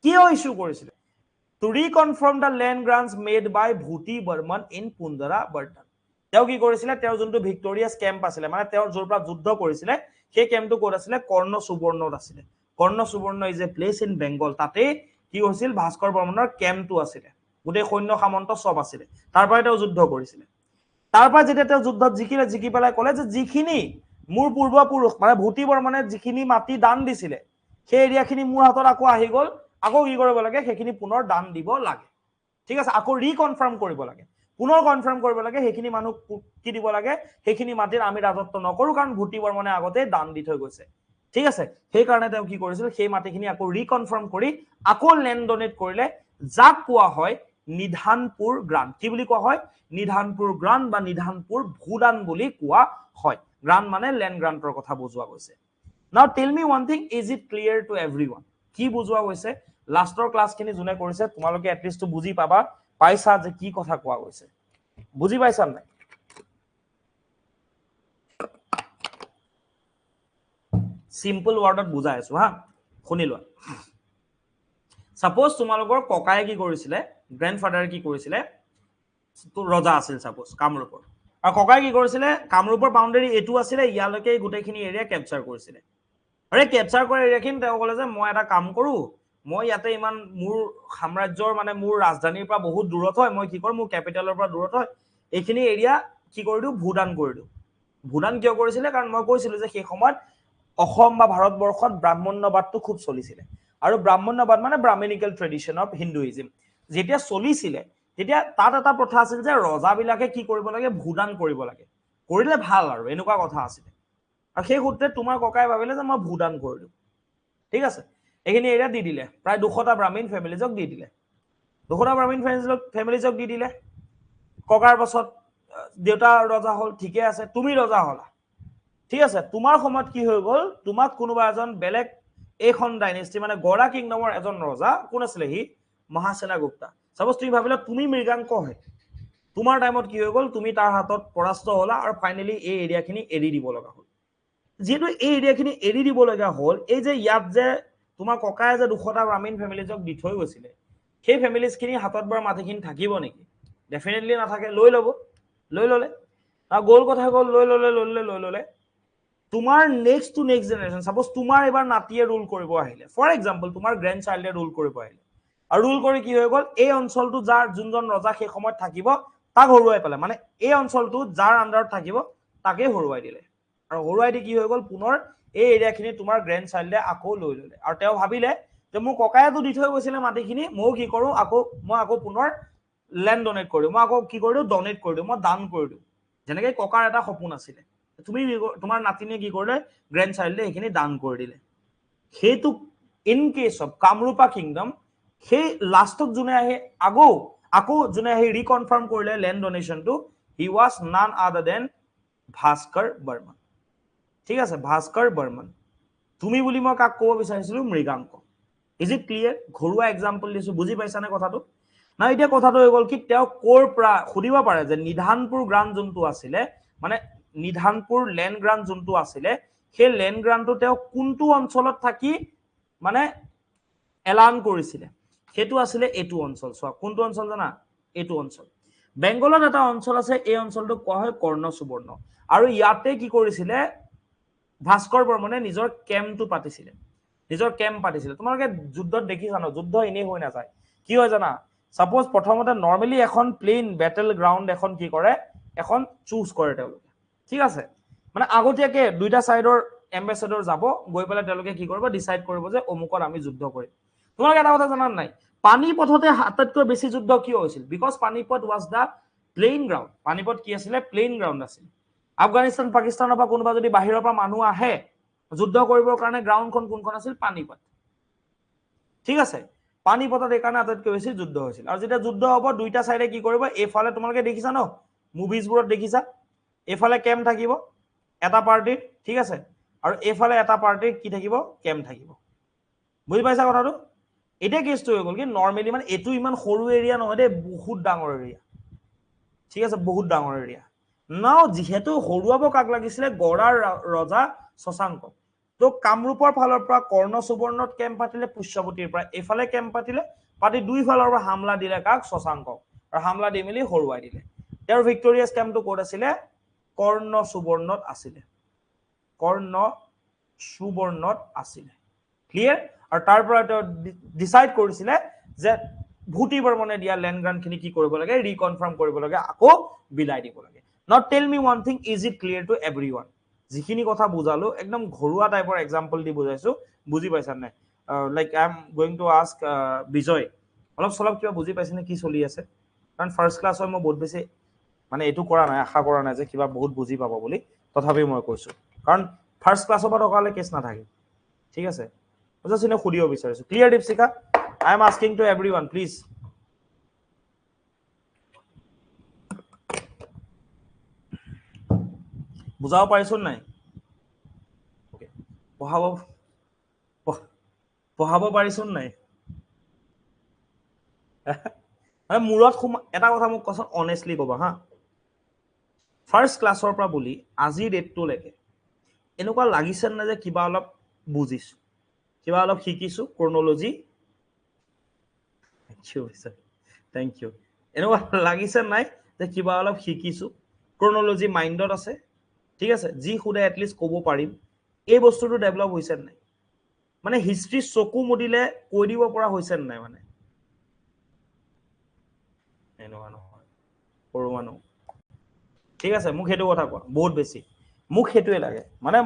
কিয় ইছ্যু কৰিছিলে? To reconfirm the land grants made by Bhuti Varman in Pundravardhana. তেওঁ কি কৰিছিলে? তেওঁৰ যোনটো ভিক্টৰিয়াছ কেম্প আছিলে, মানে তেওঁৰ য'ৰ পৰা যুদ্ধ কৰিছিলে, সেই কেম্পটো ক'ত আছিলে? কৰ্ণ সুবৰ্ণত আছিলে। Karna Suvarna is a place in Bengal. তাতে কি হৈছিল? ভাস্কৰ বৰ্মনৰ কেম্পটো আছিলে, গোটেই সৈন্য সামন্ত চব আছিলে, তাৰ পৰাই তেওঁ যুদ্ধ কৰিছিলে। তাৰ পৰা যেতিয়া তেওঁ যুদ্ধত জিকি পেলাই ক'লে যে যিখিনি মোৰ পূৰ্বপুৰুষ মানে ভূতি বৰ্মনে যিখিনি মাটি দান দিছিলে সেই এৰিয়াখিনি মোৰ হাতত আকৌ আহি গ'ল, আকৌ কি কৰিব লাগে সেইখিনি পুনৰ দান দিব লাগে। ঠিক আছে, আকৌ ৰিকনফাৰ্ম কৰিব লাগে, পুনৰ কনফাৰ্ম কৰিব লাগে সেইখিনি মানুহ কি দিব লাগে, সেইখিনি মাটিত আমি ৰাজত্ব নকৰো কাৰণ ভূতি বৰ্মনে আগতে দান দি থৈ গৈছে। ঠিক আছে, সেইকাৰণে তেওঁ কি কৰিছিল সেই মাটিখিনি আকৌ ৰিকনফাৰ্ম কৰি আকৌ লেণ্ড ডনেট কৰিলে, যাক কোৱা হয় নিধানপুৰ গ্ৰান্ট। কি বুলি কোৱা হয়? নিধানপুৰ গ্ৰান্ট বা নিধানপুৰ ভূদান বুলি কোৱা হয়। গ্ৰান্ট মানে লেণ্ড গ্ৰান্টৰ কথা বুজোৱা গৈছে। Now tell me one thing, is it clear to everyone? কি বুজোৱা গৈছে? লাষ্টৰ ক্লাছখিনি যোনে কৰিছে তোমালোকে এটলিষ্ট বুজি পাবা পাইছা যে কি কথা কোৱা গৈছে। বুজি পাইছা নাই? সিম্পল ওয়াৰ্ডত বুজাই আছো হা, শুনি লোৱা। সাপোজ তোমালোকৰ ককায়ে কি কৰিছিলে, গ্ৰেণ্ডফাদাৰে কি কৰিছিলে, ৰজা আছিল সাপোজ কামৰূপৰ, আৰু ককায়ে কি কৰিছিলে কামৰূপৰ বাউণ্ডাৰী এইটো আছিলে, ইয়ালৈকে গোটেইখিনি এৰিয়া কেপচাৰ কৰিছিলে। আৰু এই কেপচাৰ কৰা এৰিয়াখিনি তেওঁ ক'লে যে মই এটা কাম কৰো, মই ইয়াতে ইমান মোৰ সাম্ৰাজ্যৰ মানে মোৰ ৰাজধানীৰ পৰা বহুত দূৰত হয়, মই কি কৰোঁ মোৰ কেপিটেলৰ পৰা দূৰত হয়, এইখিনি এৰিয়া কি কৰি দিওঁ ভূদান কৰি দিওঁ। ভূদান কিয় কৰিছিলে? কাৰণ মই কৈছিলো যে সেই সময়ত অসম বা ভাৰতবৰ্ষত ব্ৰাহ্মণ্যবাদটো খুব চলিছিলে, আৰু ব্ৰাহ্মণ্যবাদ মানে ব্ৰাহ্মণিকেল ট্ৰেডিশ্যন অফ হিন্দুইজিম যেতিয়া চলিছিলে তেতিয়া তাত এটা প্ৰথা আছিল যে ৰজাবিলাকে কি কৰিব লাগে ভূদান কৰিব লাগে, কৰিলে ভাল আৰু এনেকুৱা কথা আছিলে। আৰু সেই সূত্ৰে তোমাৰ ককাই ভাবিলে যে মই ভূদান কৰি দিওঁ। ঠিক আছে, এইখিনি এৰিয়া দি দিলে, প্ৰায় 200টা ব্ৰাহ্মণ ফেমিলিজক দি দিলে। 200টা ব্ৰাহ্মণ ফেমিলিজক দি দিলে। ককাৰ পাছত দেউতা ৰজা হ'ল, ঠিকে আছে, তুমি ৰজা হলা। ঠিক আছে, তোমাৰ সময়ত কি হৈ গ'ল, তোমাক কোনোবা এজন বেলেগ এইখন ডাইনেষ্টি মানে গড়া কিংডমৰ এজন ৰজা, কোন আছিলে সি? মহাসেনা গুপ্তা। সাপোজ তুমি ভাবিলা তুমি মৃগাংক হয়, তোমাৰ টাইমত কি হৈ গ'ল, তুমি তাৰ হাতত পৰাস্ত হলা আৰু ফাইনেলি এই এৰিয়াখিনি এৰি দিব লগা হ'ল। যেহেতু এই এৰিয়াখিনি এৰি দিব লগা হ'ল, এই যে ইয়াত যে তোমাৰ ককায়ে যে 200টা ব্ৰাহ্মণ ফেমিলিজক দি থৈ গৈছিলে, সেই ফেমিলিজখিনি হাতত বাৰু মাটিখিনি থাকিব নেকি? ডেফিনেটলি নাথাকে, লৈ ল'ব, লৈ ল'লে। গ'ল কথা গ'ল, লৈ ল'লে। তোমাৰ next to next generation, suppose তোমাৰ এবাৰ নাতিয়ে ৰুল কৰিব আহিলে, ফৰ এক্সাম্পল তোমাৰ গ্ৰেণ্ড চাইল্ডে ৰুল কৰিব আহিলে, আৰু ৰুল কৰি কি হৈ গ'ল, এই অঞ্চলটো যাৰ যোনজন ৰজা সেই সময়ত থাকিব তাক হৰুৱাই পেলাই, মানে এই অঞ্চলটো যাৰ আণ্ডাৰত থাকিব তাকে হৰুৱাই দিলে। আৰু হৰুৱাই দি কি হৈ গ'ল, পুনৰ এই এৰিয়াখিনি তোমাৰ গ্ৰেণ্ড চাইল্ডে আকৌ লৈ ল'লে। আৰু তেওঁ ভাবিলে যে মোৰ ককায়েতো দি থৈ গৈছিলে মাটিখিনি, ময়ো কি কৰোঁ মই আকৌ পুনৰ লেণ্ড ডনেট কৰি দিওঁ, মই আকৌ কি কৰি দিওঁ ডনেট কৰি দিওঁ, মই দান কৰি দিওঁ। যেনেকৈ ককাৰ এটা সপোন আছিলে, তুমি তোমাৰ নাতিনীয়ে কি কৰিলে গ্ৰেণ্ড চাইল্ডে এইখিনি দান কৰি দিলে। সেইটো in case of Kamarupa kingdom, সেই লাষ্টত যোনে আহি আকৌ যোনে আহি ৰিকনফাৰ্ম কৰিলে লেণ্ড ডনেশ্যনটো, হি ৱাজ নান আদাৰ দেন ভাস্কৰ বৰ্মন। ঠিক আছে, ভাস্কৰ বৰ্মন। তুমি বুলি মই কাক ক'ব বিচাৰিছিলো? মৃগাংক। Is it clear? ঘৰুৱা এক্সাম্পল দিছো, বুজি পাইছানে কথাটো? না এতিয়া কথাটো হৈ গ'ল কি, তেওঁ ক'ৰ পৰা সুধিব পাৰে যে নিধানপুৰ গ্ৰান্ট যোনটো আছিলে, মানে নিধানপুৰ লেণ্ড গ্ৰান্ট যোনটো আছিলে, সেই লেণ্ড গ্ৰান্টটো তেওঁ কোনটো অঞ্চলত থাকি মানে এলান কৰিছিলে? সেইটো আছিলে এইটো অঞ্চল। চোৱা কোনটো অঞ্চল জানা? এইটো অঞ্চল। বেংগলত এটা অঞ্চল আছে, এই অঞ্চলটোক কোৱা হয় কৰ্ণ সুবৰ্ণ, আৰু ইয়াতে কি কৰিছিলে ভাস্কৰ বৰ্মনে নিজৰ কেম্পটো পাতিছিলে, তোমালোকে যুদ্ধত দেখিছা ন, যুদ্ধ এনেই হৈ নাযায়। কি হয় জানা, সাপোজ প্ৰথমতে নৰ্মেলি এখন প্লেইন বেটেল গ্ৰাউণ্ড এখন কি কৰে, এখন চুজ কৰে তেওঁলোকে। ঠিক আছে, মানে আগতীয়াকে দুইটা চাইডৰ এম্বেচেডৰ যাব, গৈ পেলাই তেওঁলোকে কি কৰিব, ডিচাইড কৰিব যে অমুকত আমি যুদ্ধ কৰিম। তোমালোকে এটা কথা জানা নাই, পানীপথতে আটাইতকৈ বেছি যুদ্ধ কিয় হৈছিল? Because Panipat was the plain ground. Panipat কি আছিলে? প্লেইন গ্ৰাউণ্ড আছিল। আফগানিস্তান পাকিস্তানৰ পৰা কোনোবা যদি বাহিৰৰ পৰা মানুহ আহে যুদ্ধ কৰিবৰ কাৰণে, গ্ৰাউণ্ডখন কোনখন আছিল? পানীপথ। ঠিক আছে, পানীপথত এইকাৰণে আটাইতকৈ বেছি যুদ্ধ হৈছিল। আৰু যেতিয়া যুদ্ধ হ'ব, দুইটা চাইডে কি কৰিব, এইফালে তোমালোকে দেখিছা ন মুভিজবোৰত দেখিছা, এইফালে কেম্প থাকিব এটা পাৰ্টিৰ, ঠিক আছে, আৰু এইফালে এটা পাৰ্টিৰ কি থাকিব? কেম্প থাকিব। বুজি পাইছা কথাটো? এতিয়া কেছটো হৈ গ'ল কি, নৰ্মেলি মানে এইটো ইমান সৰু এৰিয়া নহয় দেই, বহুত ডাঙৰ এৰিয়া। ঠিক আছে, বহুত ডাঙৰ এৰিয়া। নাও যিহেতু হৰুৱাব কাক লাগিছিলে? গড়াৰ ৰজা শশাংক। তো কামৰূপৰ ফালৰ পৰা কৰ্ণ সুবৰ্ণত কেম্প পাতিলে, পুষ্যৱতীৰ পৰা এইফালে কেম্প পাতি দুইফালৰ পৰা হামলা দিলে কাক? শশাংকক। আৰু হামলা দি মেলি হৰুৱাই দিলে। তেওঁৰ ভিক্টৰিয়াছ কেম্পটো ক'ত আছিলে? কৰ্ণ সুবৰ্ণত আছিলে। কৰ্ণ সুবৰ্ণত আছিলে। ক্লিয়াৰ? আৰু তাৰ পৰা তেওঁ ডিচাইড কৰিছিলে যে ভূতি বৰ্মনে দিয়া লেণ্ড গ্ৰান্টখিনি কি কৰিব লাগে? ৰিকনফাৰ্ম কৰিব লাগে, আকৌ বিলাই দিব লাগে। Now tell me one thing, is it clear to everyone? যিখিনি কথা বুজালো একদম ঘৰুৱা টাইপৰ এক্সাম্পল দি বুজাইছো, বুজি পাইছা নাই? Like I am going to ask Bijoy, অলপ চলপ কিবা বুজি পাইছেনে কি চলি আছে? কাৰণ ফাৰ্ষ্ট ক্লাছ হয় মই বহুত বেছি মানে এইটো কৰা নাই, আশা কৰা নাই যে কিবা বহুত বুজি পাব বুলি, তথাপিও মই কৈছো কাৰণ ফাৰ্ষ্ট ক্লাছৰ পৰা টকালে কেছ নাথাকে, ঠিক আছে? জাষ্ট এনে সুধিব বিচাৰিছো। Clear Dipshikha? I am asking to everyone please. বুজাব পাৰিছো নাই? পঢ়াব পাৰিছো নাই? মানে মূৰত এটা কথা মোক কোৱাচোন, অনেষ্টলি ক'বা হা, ফাৰ্ষ্ট ক্লাছৰ পৰা বুলি আজিৰ ডেটটোলৈকে এনেকুৱা লাগিছে নাই যে কিবা অলপ বুজিছো, কিবা অলপ শিকিছো ক্ৰনলজি? Thank U. এনেকুৱা লাগিছে নাই যে কিবা অলপ শিকিছো, ক্ৰনলজি মাইণ্ডত আছে, ঠিক আছে? যি সোধে এটলিষ্ট ক'ব পাৰিম, এই বস্তুটো ডেভেলপ হৈছে নাই? মানে হিষ্ট্ৰী চকু মুদিলে কৈ দিব পৰা হৈছে নাই? মানে এনেকুৱা নহয়, সৰু মানুহ, ঠিক আছে? মোক সেইটো কথা কোৱা, বহুত বেছি মোক সেইটোৱে লাগে। মানে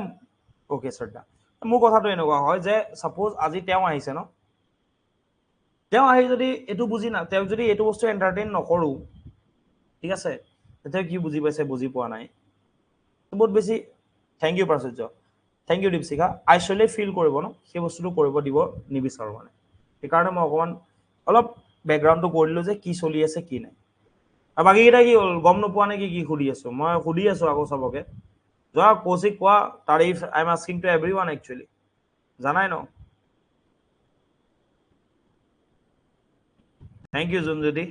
অ'কে শ্ৰদ্ধা, মোৰ কথাটো এনেকুৱা হয় যে ছাপোজ আজি তেওঁ আহিছে ন, তেওঁ আহি যদি এইটো বুজি না, তেওঁ যদি এইটো বস্তু এণ্টাৰটেইন নকৰোঁ, ঠিক আছে, তেতিয়া কি বুজি পাইছে বুজি পোৱা নাই, বহুত বেছি। Thank you Prachurya, thank you Dipshikha. আইচলেট ফিল কৰিব ন, সেই বস্তুটো কৰিব দিব নিবিচাৰোঁ মানে, সেইকাৰণে মই অকণমান অলপ বেকগ্ৰাউণ্ডটো কৈ দিলোঁ যে কি চলি আছে কি নাই। আৰু বাকীকেইটা কি হ'ল গম নোপোৱা নেকি কি সুধি আছোঁ? মই সুধি আছোঁ আকৌ চবকে, যোৱা কৌশিক কোৱা, Tarif I am asking to every one actually, জানাই ন? Thank you Junjyoti,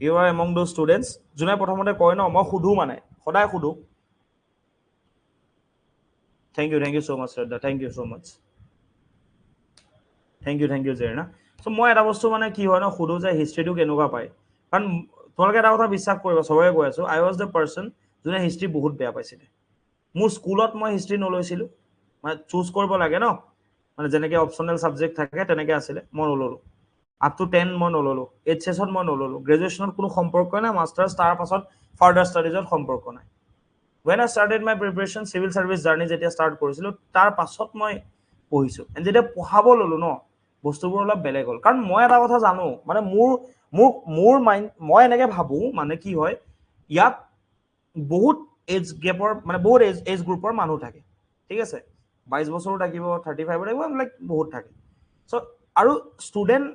you are among those students যোনে প্ৰথমতে কয় ন, মই সুধোঁ মানে সদায় সুধোঁ। Thank you so' much Shraddha, thank you so' much, thank you Zerina. So' মই এটা বস্তু মানে কি হয় ন, সুধোঁ যে হিষ্ট্ৰীটো কেনেকুৱা পায়, কাৰণ তোমালোকে এটা কথা বিশ্বাস কৰিবা, চবকে কৈ আছোঁ, আই ৱাজ দ্য পাৰ্চন যোনে হিষ্ট্ৰী বহুত বেয়া পাইছিলে। মোৰ স্কুলত মই হিষ্ট্ৰী নলৈছিলোঁ, মানে চুজ কৰিব লাগে ন, মানে যেনেকৈ অপশ্যনেল ছাবজেক্ট থাকে তেনেকৈ আছিলে, মই নল'লোঁ। আপ টু 10 মই নল'লোঁ, এইচএছত মই নল'লোঁ, গ্ৰেজুৱেশ্যনত কোনো সম্পৰ্কই নাই, মাষ্টাৰ্ছ তাৰ পাছত ফাৰ্ডাৰ ষ্টাডিজত সম্পৰ্ক নাই। when I started my preparation civil service journey যেতিয়া ষ্টাৰ্ট কৰিছিলোঁ, তাৰ পাছত মই পঢ়িছোঁ, যেতিয়া পঢ়াব ল'লোঁ ন, বস্তুবোৰ অলপ বেলেগ হ'ল। কাৰণ মই এটা কথা জানো, মানে মোৰ মাইণ্ড, মই এনেকৈ ভাবোঁ মানে কি হয়, ইয়াত বহুত এজ গেপৰ মানে বহুত এজ গ্ৰুপৰ মানুহ থাকে, ঠিক আছে? 22 বছৰো থাকিব, 35 থাকিব, লাইক বহুত থাকে। চ' আৰু ষ্টুডেণ্ট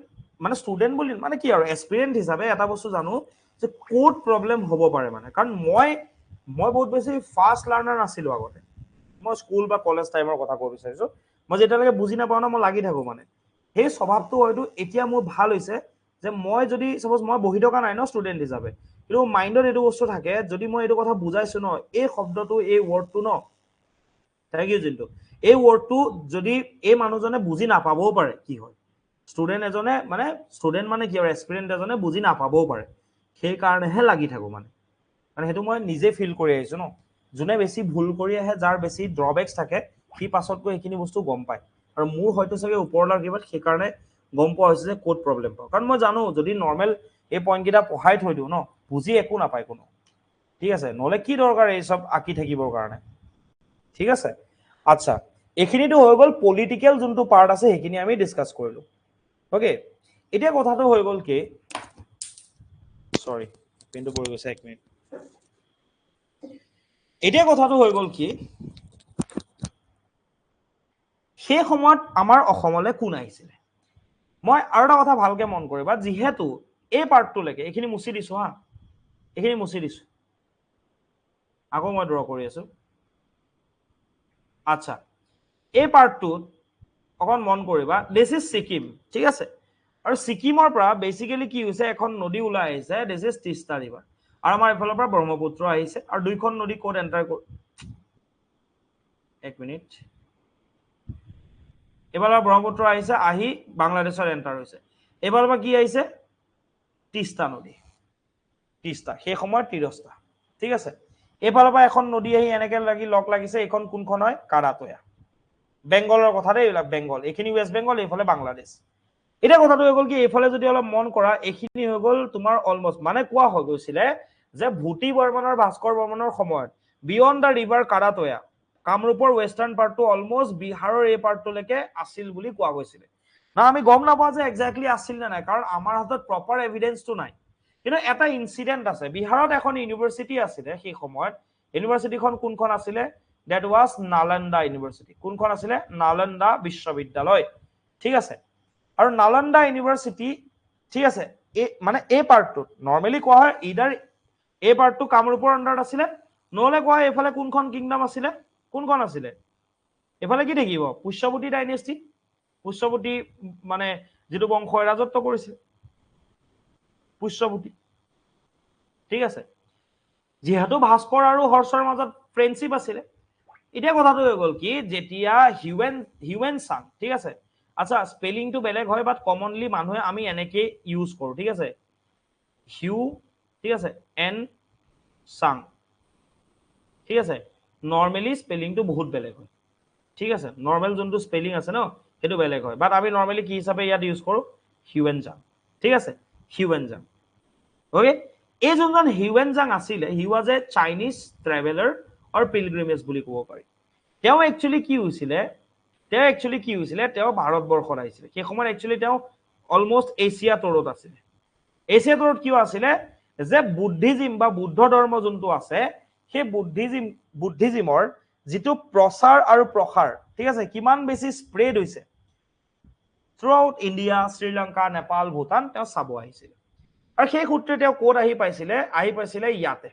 মানে ষ্টুডেণ্ট বুলি মানে কি আৰু এক্সপিৰিয়েঞ্চ হিচাপে এটা বস্তু জানো যে ক'ত প্ৰব্লেম হ'ব পাৰে, মানে কাৰণ মই বহুত বেছি ফাষ্ট লাৰ্ণাৰ নাছিলোঁ আগতে। মই স্কুল বা কলেজ টাইমৰ কথা ক'ব বিচাৰিছোঁ, মই যেতিয়ালৈকে বুজি নাপাওঁ ন, মই লাগি থাকোঁ মানে। সেই স্বভাৱটো হয়তো এতিয়া মোৰ ভাল হৈছে যে মই যদি চাপ'জ মই বহি থকা নাই ন ষ্টুডেণ্ট হিচাপে, কিন্তু মাইণ্ডত এইটো বস্তু থাকে, যদি মই এইটো কথা বুজাইছোঁ ন, এই শব্দটো এই ৱৰ্ডটো ন, থেংক ইউ জিন্তু, এই ৱৰ্ডটো যদি এই মানুহজনে বুজি নাপাবও পাৰে কি হয়, ষ্টুডেণ্ট এজনে মানে ষ্টুডেণ্ট মানে কি আৰু এক্সপিৰিয়েঞ্চ এজনে বুজি নাপাবও পাৰে, সেইকাৰণেহে লাগি থাকোঁ মানে। মানে সেইটো মই নিজে ফিল কৰি আহিছোঁ ন, যোনে বেছি ভুল কৰি আহে, যাৰ বেছি ড্ৰবেক্স থাকে, সি পাছত গৈ সেইখিনি বস্তু গম পায়। আৰু মোৰ হয়তো চাগে ওপৰলাৰ কিবাত সেইকাৰণে গম পোৱা হৈছে যে ক'ত প্ৰব্লেম পাওঁ, কাৰণ মই জানো যদি নৰ্মেল এই পইণ্টকেইটা পঢ়াই থৈ দিওঁ ন, বুজি একো নাপায় কোনো, ঠিক আছে? নহ'লে কি দৰকাৰ এই চব আঁকি থাকিবৰ কাৰণে, ঠিক আছে? আচ্ছা, এইখিনিতো হৈ গ'ল পলিটিকেল যোনটো পাৰ্ট আছে, সেইখিনি আমি ডিছকাছ কৰিলোঁ। অ'কে, এতিয়া কথাটো হৈ গ'ল কি, চৰি পেনটো পৰি গৈছে, 1 মিনিট। এতিয়া কথাটো হৈ গ'ল কি, সেই সময়ত আমাৰ অসমলৈ কোন আহিছিলে? মই আৰু এটা কথা ভালকে মন কৰিবা, যিহেতু এই পাৰ্টটোলৈকে এইখিনি মুচি দিছোঁ হা, এইখিনি মুচি দিছোঁ, আকৌ মই ড্ৰ কৰি আছোঁ। আচ্ছা, এই পাৰ্টটোত অকণ মন কৰিবা, দিছ ইজ ছিকিম, ঠিক আছে? আৰু ছিকিমৰ পৰা বেচিকেলি কি হৈছে, এখন নদী ওলাই আহিছে, দিছ ইজ তিষ্টা ৰিভাৰ, আৰু আমাৰ এইফালৰ পৰা ব্ৰহ্মপুত্ৰ আহিছে, আৰু দুইখন নদী ক'ত এণ্টাৰ 1 মিনিট, এইফালৰ ব্ৰহ্মপুত্ৰ আহিছে, আহি বাংলাদেশত এণ্টাৰ হৈছে, এইফালৰ পৰা কি আহিছে, তিষ্টা নদী, তিষ্টা, সেই সময়ত তিৰস্তা, ঠিক আছে? এইফালৰ পৰা এখন নদী আহি এনেকে লাগি লগ লাগিছে, এইখন কোনখন হয়, কাৰাটৈয়া। বেংগলৰ কথা দেই, এইবিলাক বেংগল, এইখিনি ৱেষ্ট বেংগল, এইফালে বাংলাদেশ। এতিয়া কথাটো হৈ গ'ল কি, এইফালে যদি অলপ মন কৰা, এইখিনি হৈ গ'ল তোমাৰ অলমষ্ট, মানে কোৱা হৈ গৈছিলে যে ভূতি বৰ্মনৰ ভাস্কৰ বৰ্মনৰ সময়ত বিয়ণ্ড দ্য ৰিভাৰ কাৰাতয়া কামৰূপৰ ৱেষ্টাৰ্ণ পাৰ্টটো অলমোষ্ট বিহাৰৰ এই পাৰ্টটোলৈকে আছিল বুলি কোৱা গৈছিলে না আমি গম নাপাওঁ যে এক্সাক্টলি আছিল নে নাই কাৰণ আমাৰ হাতত প্ৰপাৰ এভিডেন্সটো নাই কিন্তু এটা ইনসিডেন্ট আছে বিহাৰত এখন ইউনিভাৰ্চিটি আছিলে সেই সময়ত ইউনিভাৰ্চিটিখন কোনখন আছিলে দ্যাট ওয়াজ নালন্দা ইউনিভাৰ্চিটি কোনখন আছিলে নালন্দা বিশ্ববিদ্যালয় ঠিক আছে আৰু নালন্দা ইউনিভাৰ্চিটি ঠিক আছে মানে এই পাৰ্টটো নৰ্মেলি কোৱা হয় ইদাৰ এই পাৰ্টটো কামৰূপৰ আন্ডাৰত আছিলে নহলে কোৱা এইফালে কোনখন কিংডম আছিলে কোনখন আছিলে এফালে কি থাকিব পুষ্যবতী ডাইনেষ্টি পুষ্যবতী মানে যেটো বংশই ৰাজত্ব কৰিছিল পুষ্যবতী ঠিক আছে যেহেতু ভাস্কৰ আৰু হৰ্ষৰ মাজত ফ্ৰেণ্ডশিপ আছিলে এতিয়া কথাটো হৈ গল কি যেতিয়া হিউৱেন চাং ঠিক আছে আচ্ছা স্পেলিংটো বেলেগ হয় বাট কমনলি মানুহে আমি এনেকে ইউজ কৰো ঠিক আছে হিউ ঠিক আছে এন চাং ঠিক আছে নৰ্মেলি স্পেলিংটো বহুত বেলেগ হয় ঠিক আছে নৰ্মেল যোনটো স্পেলিং আছে ন সেইটো বেলেগ হয় বাট আমি নৰ্মেলি কি হিচাপে ইয়াত ইউজ কৰো হিউৱেন জাং ঠিক আছে হিউৱেন জাং ওকে এই যোনজন হিউৱেন জাং আছিলে হি ওয়াজ এ চাইনিজ ট্ৰেভেলাৰ অৰ পিলগ্ৰিমেজ বুলি ক'ব পাৰি তেওঁ একচুয়ালি কি হৈছিলে তেওঁ ভাৰতবৰ্ষত আহিছিলে সেই সময়ত একচুয়ালি তেওঁ অলমোষ্ট এছিয়া টৰত আছিলে এছিয়া টৰত কিয় আছিলে যে বুদ্ধিজিম বা বুদ্ধ ধৰ্ম যোনটো আছে সেই বুদ্ধিজিমৰ যেটো প্ৰচাৰ আৰু প্ৰসাৰ ঠিক আছে কিমান বেছি স্প্ৰেড হৈছে through out India Sri Lanka Nepal Bhutan তেওঁ চাব আহিছিল আৰু সেই সূত্ৰে তেওঁ কোড আহি পাইছিলে ইয়াতে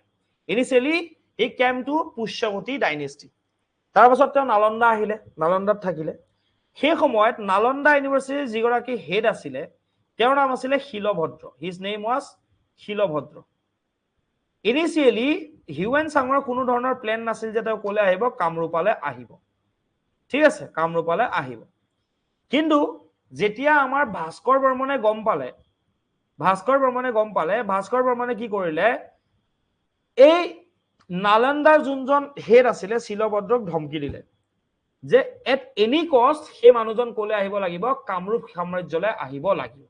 initially he came to Pushyavati dynasty তাৰ পাছত তেওঁ নালন্দা আহিলে নালন্দাত থাকিলে সেই সময়ত নালন্দা ইউনিভাৰ্চিটিৰ যিগৰাকী হেড আছিলে তেওঁৰ নাম আছিলে Shilabhadra his name was Shilabhadra initially Hiuen চাঙৰ কোনো ধৰণৰ প্ল্যান নাছিল যে তেওঁ কোলে আহিব কামৰূপলৈ আহিব ঠিক আছে কামৰূপলৈ আহিব কিন্তু যেতিয়া আমাৰ ভাস্কৰ বৰ্মনে গম পালে ভাস্কৰ বৰ্মনে কি কৰিলে এই নালন্দাৰ যোনজন হেড আছিলে শিলভদ্ৰক ধমকি দিলে যে এট এনি কষ্ট সেই মানুহজন কোলে আহিব লাগিব কামৰূপ সাম্ৰাজ্যলৈ আহিব লাগিব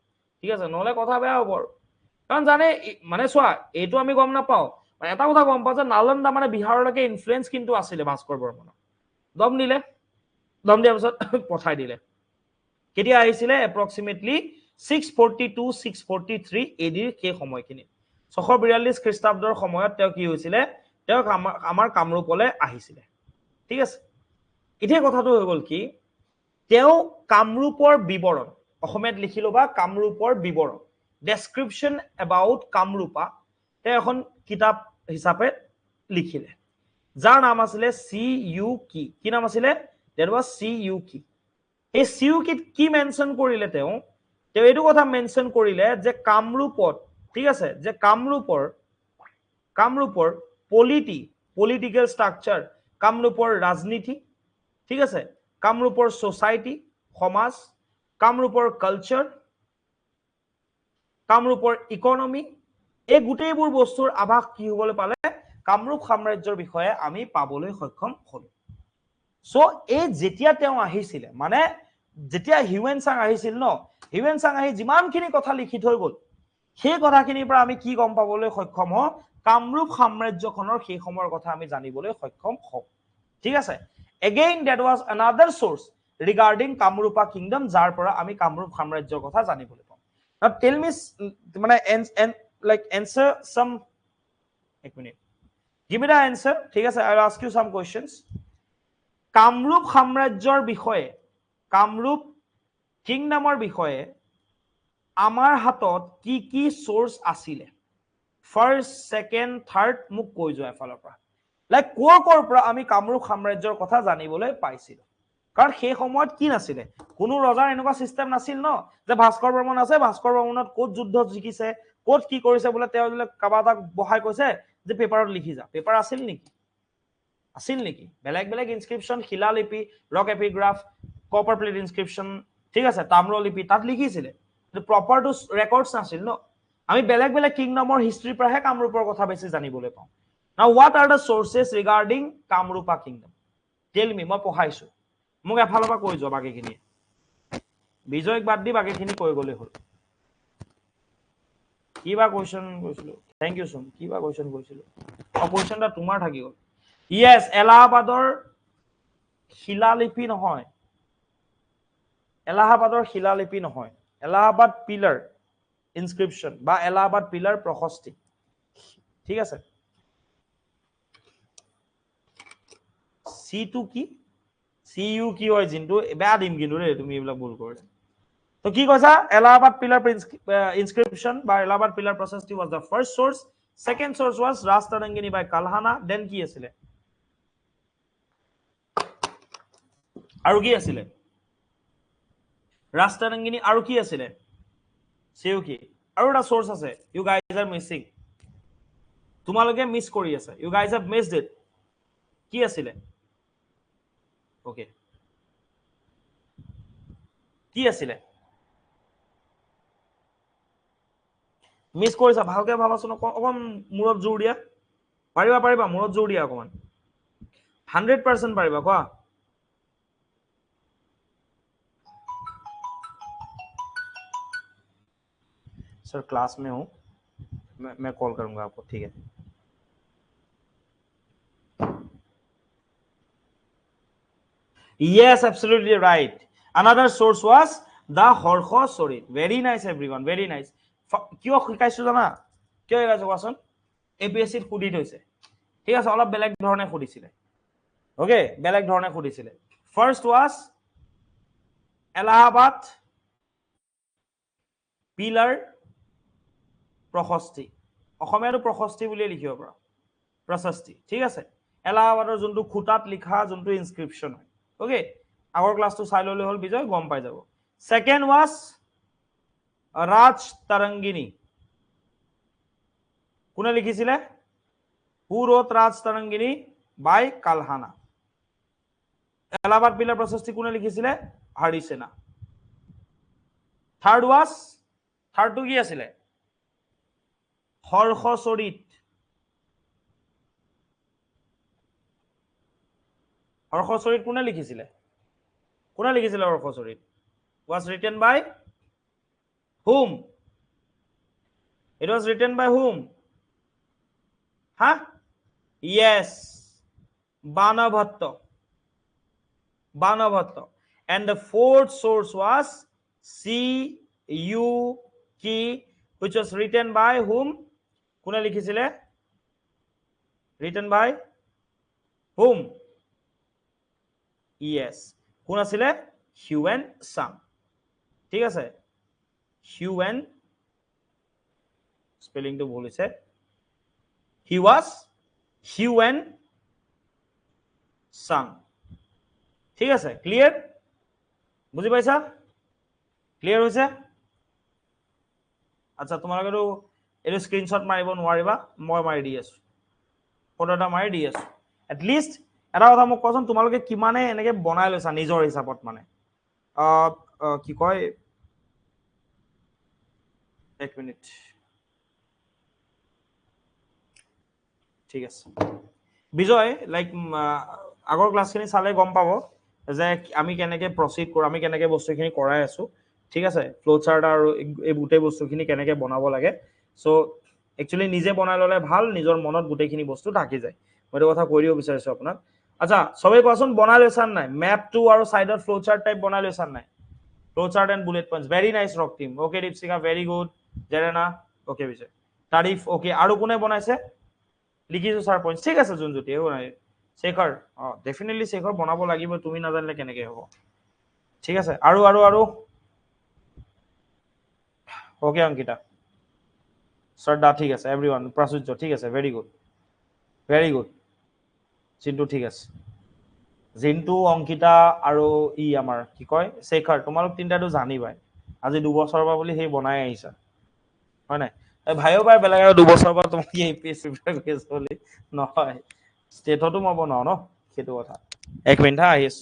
ঠিক আছে নহলে কথা বেয়া হ'ব কাৰণ জানে মানে চোৱা এইটো আমি গম নাপাওঁ এটা কথা গম পাওঁ যে নালন্দা মানে বিহাৰলৈকে ইনফ্লুৱেঞ্চ কিন্তু আছিলে ভাস্কৰ বৰ্মনৰ দম দিয়াৰ পিছত পঠাই দিলে কেতিয়া আহিছিলে এপ্ৰক্সিমেটলি 642-643 এডিৰ সেই সময়খিনি 642 খ্ৰীষ্টাব্দৰ সময়ত তেওঁ কি হৈছিলে তেওঁ আমাৰ কামৰূপলৈ আহিছিলে ঠিক আছে এতিয়া কথাটো হৈ গল কি তেওঁ কামৰূপৰ বিৱৰণ অসমীয়াত লিখিলো বা কামৰূপৰ বিৱৰণ ডেসক্ৰিপশন এবাউট কামৰূপা তেওঁ এখন কিতাপ হিচাপে লিখিলে যাৰ নাম আছিলে CUK কি নাম আছিলে দ্যাট ওয়াজ CUK এই CUK কি মেনশন কৰিলে তেওঁ এইটো কথা মেনশন কৰিলে যে কামৰূপত ঠিক আছে যে কামৰূপৰ পলিটিক্যাল স্ট্ৰাকচাৰ কামৰূপৰ ৰাজনীতি ঠিক আছে কামৰূপৰ সোসাইটি সমাজ কামৰূপৰ কালচাৰ কামৰূপৰ ইকনমি এই গোটেইবোৰ বস্তুৰ আভাস কি হ'বলৈ পালে কামৰূপ সাম্ৰাজ্যৰ বিষয়ে আমি পাবলৈ সক্ষম হলো সো এই যেতিয়া তেওঁ আহিছিলে মানে যেতিয়া হিউৱেন চাং আহিছিল ন হিউৱেন চাং আহি যিমানখিনি কথা লিখি থৈ গল সেই কথাখিনিৰ পৰা আমি কি গম পাবলৈ সক্ষম হওঁ কামৰূপ সাম্ৰাজ্যখনৰ সেই সময়ৰ কথা আমি জানিবলৈ সক্ষম হওঁ ঠিক আছে again that was another source regarding Kamrupa kingdom jar pora ami Kamrup samrajyor kotha janibole pam now tell me mane like answer some ek minute give me the answer thik ase I will ask you some questions Kamrup samrajyor bishoye Kamrup kingdomor bishoye amar hatot ki source asile first second third muk koi joa falor pora like কোৰ পৰা আমি কামৰূপ সাম্ৰাজ্যৰ কথা জানিবলৈ পাইছিল কাৰণ সেই সময়ত কি নাছিলে কোনো ৰজাৰ এনেকুৱা সিস্টেম নাছিল ন যে ভাস্কৰ বৰ্মন আছে ভাস্কৰ বৰ্মনত কোত যুদ্ধ জিকিছে কোত কি কৰিছে বলে তেওঁ কাবাটাক বহাই কৈছে যে পেপাৰত লিখি যা পেপাৰ আছিল নেকি বেলেগ ইনস্ক্ৰিপশন শিলালিপি ৰক এপিগ্ৰাফ কপাৰ প্লেট ইনস্ক্ৰিপশন ঠিক আছে তাম্ৰলিপি তাত লিখিছিলে প্ৰপাৰ টু ৰেকৰ্ডছ নাছিল ন আমি বেলেগ কিংডমৰ হিষ্ট্ৰী পৰাহে কামৰূপৰ কথা বেছি জানিবলৈ পাওঁ Now, what are the sources regarding Kamrupa kingdom? Tell me, মই পঢ়াইছো মোক এফালৰ পৰা কৈ যোৱা বাকিখিনি বিজয়ক বাদ দি বাকিখিনি কৈ গলে হল কিবা কোৱেশ্চন কৈছিলো থ্যাংক ইউ সুম কিবা কোৱেশ্চন কৰিছিল কোৱেশ্চনটা তোমাৰ থাকি গ'ল ইয়েস এলাহাবাদৰ শিলালিপি নহয় এলাহাবাদৰ শিলালিপি নহয় এলাহাবাদ পিলাৰ ইনস্ক্ৰিপশন বা এলাহাবাদ পিলাৰ প্ৰশস্তি ঠিক আছে সি টু কি সি ইউ কি হয় জিনটো বেয়া দিম কিন্তু ৰে তুমি এইবিলাক ভুল কৰিলে তো কি কৈছা এলাহাবাদ পিলার inscription বা এলাহাবাদ পিলার প্রসেসটি was the first source second source was Rajatarangini by কালহানা then কি আছিলে আৰু কি আছিলে ৰাজতৰঙ্গিনী আৰু কি আছিলে সেউকি আৰু এটা সোৰ্স আছে you guys are missing তোমালোকে মিস কৰি আছে you guys have missed it কি আছিলে ওকে কি আছিলে মিস কৰিছা ভালকে ভাবাচোন অকন মূৰত জোৰ দিয়া পাৰিবা পাৰিবা মূৰত জোৰ দিয়া অকমান 100% পাৰিবা কোৱা सर क्लास में हूँ मैं कॉल करूंगा आपको ठीक है yes absolutely right another source was the Horchosorit very nice everyone very nice কিয় শিকাইছো জানা কিয় শিকাইছো কোৱাচোন এপিএসসি খুদি থৈছে ঠিক আছে অলপ বেলেগ ধৰণে খুদিছিলে ওকে বেলেগ ধৰণে খুদিছিলে ফাৰ্স্ট was এলাহাবাদ পিলাৰ প্ৰশস্তি অসমীয়াটো প্ৰশস্তি বুলিয়ে লিখিব পাৰা প্ৰশস্তি ঠিক আছে এলাহাবাদৰ যোনটো খুটাত লিখা যোনটো ইনস্ক্ৰিপশন হয় ওকে আগৰ ক্লাসটো চাই ললে হল বিজয় গম পাই যাব সেকেন্ড was ৰাজতৰঙ্গিনী কোনে লিখিছিলে who wrote Rajatarangini by Kalhana Allahabad pillar Prashasti কোনে লিখিছিলে হৰিসেনা থাৰ্ড was থাৰ্ডটো কি আছিলে হৰ্ষচৰিত হৰ্ষচৰিত কোনে লিখিছিলে Harshacharita was written by whom it was written by whom huh yes Banabhatta and the fourth source was CUK which was written by whom কোনে লিখিছিলে written by whom yes কোন আছিলে হিউয়েন সাং ঠিক আছে হিউয়েন স্পেলিং তো ভুল হৈছে he was Hiuen Tsang ঠিক আছে ক্লিয়ার বুঝি পাইছা ক্লিয়ার হৈছে আচ্ছা তোমালোকেতো এইটো স্ক্রিনশট মাৰিব নোৱাৰিবা মই মাৰি দি আছো ফটোটা মাৰি দি আছো এট লিষ্ট এটা কথা মোক কোৱাচোন তোমালোকে কিমানে এনেকে বনাই লৈছা নিজৰ হিচাপত মানে কি কয় এক মিনিট ঠিক আছে বিজয় লাইক আগৰ ক্লাছখিনি চালে গম পাব যে আমি কেনেকে প্ৰসিড কৰো আমি কেনেকে বস্তুখিনি কৰাই আছো ঠিক আছে ফ্লো চাৰ্ট আৰু এই গোটেই বস্তুখিনি কেনেকে বনাব লাগে সো একচুয়ালি নিজে বনাই ললে ভাল নিজৰ মনত গোটেইখিনি বস্তু থাকি যায় মই এটা কথা কৈ দিব বিচাৰিছো আপোনাক আচ্ছা সবে কোৱাচোন বনাই লৈছান নাই ম্যাপ 2 আৰু সাইডৰ ফ্লো চাৰ্ট টাইপ বনাই লৈছান নাই flow chart and bullet points very nice rock team okay Dipshika very good Zerena okay Bijoy Tarif okay আৰু কোনে বনাইছে লিখিছো স্যাৰ পইণ্টস ঠিক আছে জুনজুতি একো নাই শেখৰ ডেফিনেটলি শেখৰ বনাব লাগিব তুমি নাজানিলে কেনেকে হ'ব ঠিক আছে আৰু ওকে অঙ্কিতা শ্ৰদ্ধা ঠিক আছে এভৰিওয়ান প্ৰাচুৰ্য ঠিক আছে ভেৰি গুড চিন্তু ঠিক আছে জিন্তু অঙ্কিতা আৰু ই আমাৰ কি কয় শেখৰ তোমালোক তিনটাটো জানিবাই আজি 2 বছৰৰ পৰা বুলি সেই বনাই আহিছা হয় নাই ভাইও ভাই বেলেগ আৰু 2 বছৰৰ পৰা তোমাক এপিএসসি প্ৰিপেয়াৰ কৰি আছে বুলি নহয় ষ্টেটতো মই বনাও ন সেইটো কথা এক মিনিট হা আহিছ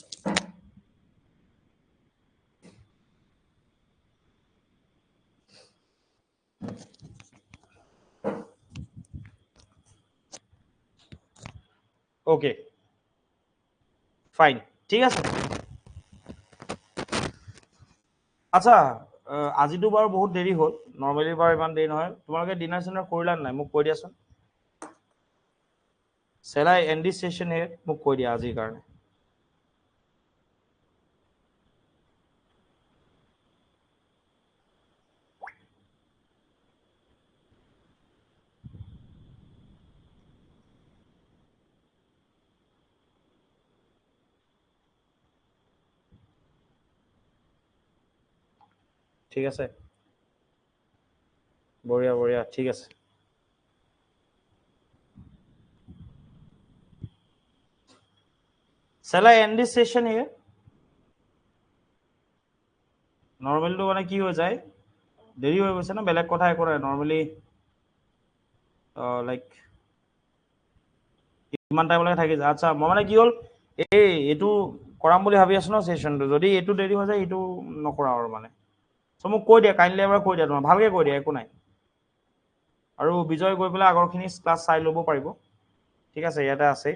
ওকে ফাইন ঠিক আছে আচ্ছা আজিতো বাৰু বহুত দেৰি হ'ল নৰ্মেলি বাৰু ইমান দেৰি নহয় তোমালোকে ডিনাৰ চিনাৰ কৰিলা নাই মোক কৈ দিয়াচোন Shall I end this session here? মোক কৈ দিয়া আজিৰ কাৰণে ঠিক আছে বঢ়িয়া বঢ়িয়া ঠিক আছে Shall I end this session here? নৰ্মেলটো মানে কি হৈ যায় দেৰি হৈ গৈছে না বেলেগ কথা একো নাই নৰ্মেলি লাইক কিমান টাইমলৈকে থাকি যায় আচ্ছা মই মানে কি হ'ল এইটো কৰাম বুলি ভাবি আছো ন সেশনটো যদি এইটো দেৰি হৈ যায় এইটো নকৰা আৰু মানে চ' মোক কৈ দিয়া কাইণ্ডলি এবাৰ কৈ দিয়া তোমাৰ ভালকে কৈ দিয়া একো নাই আৰু বিজয় গৈ পেলাই আগৰখিনি ক্লাছ চাই ল'ব পাৰিব ঠিক আছে ইয়াতে আছে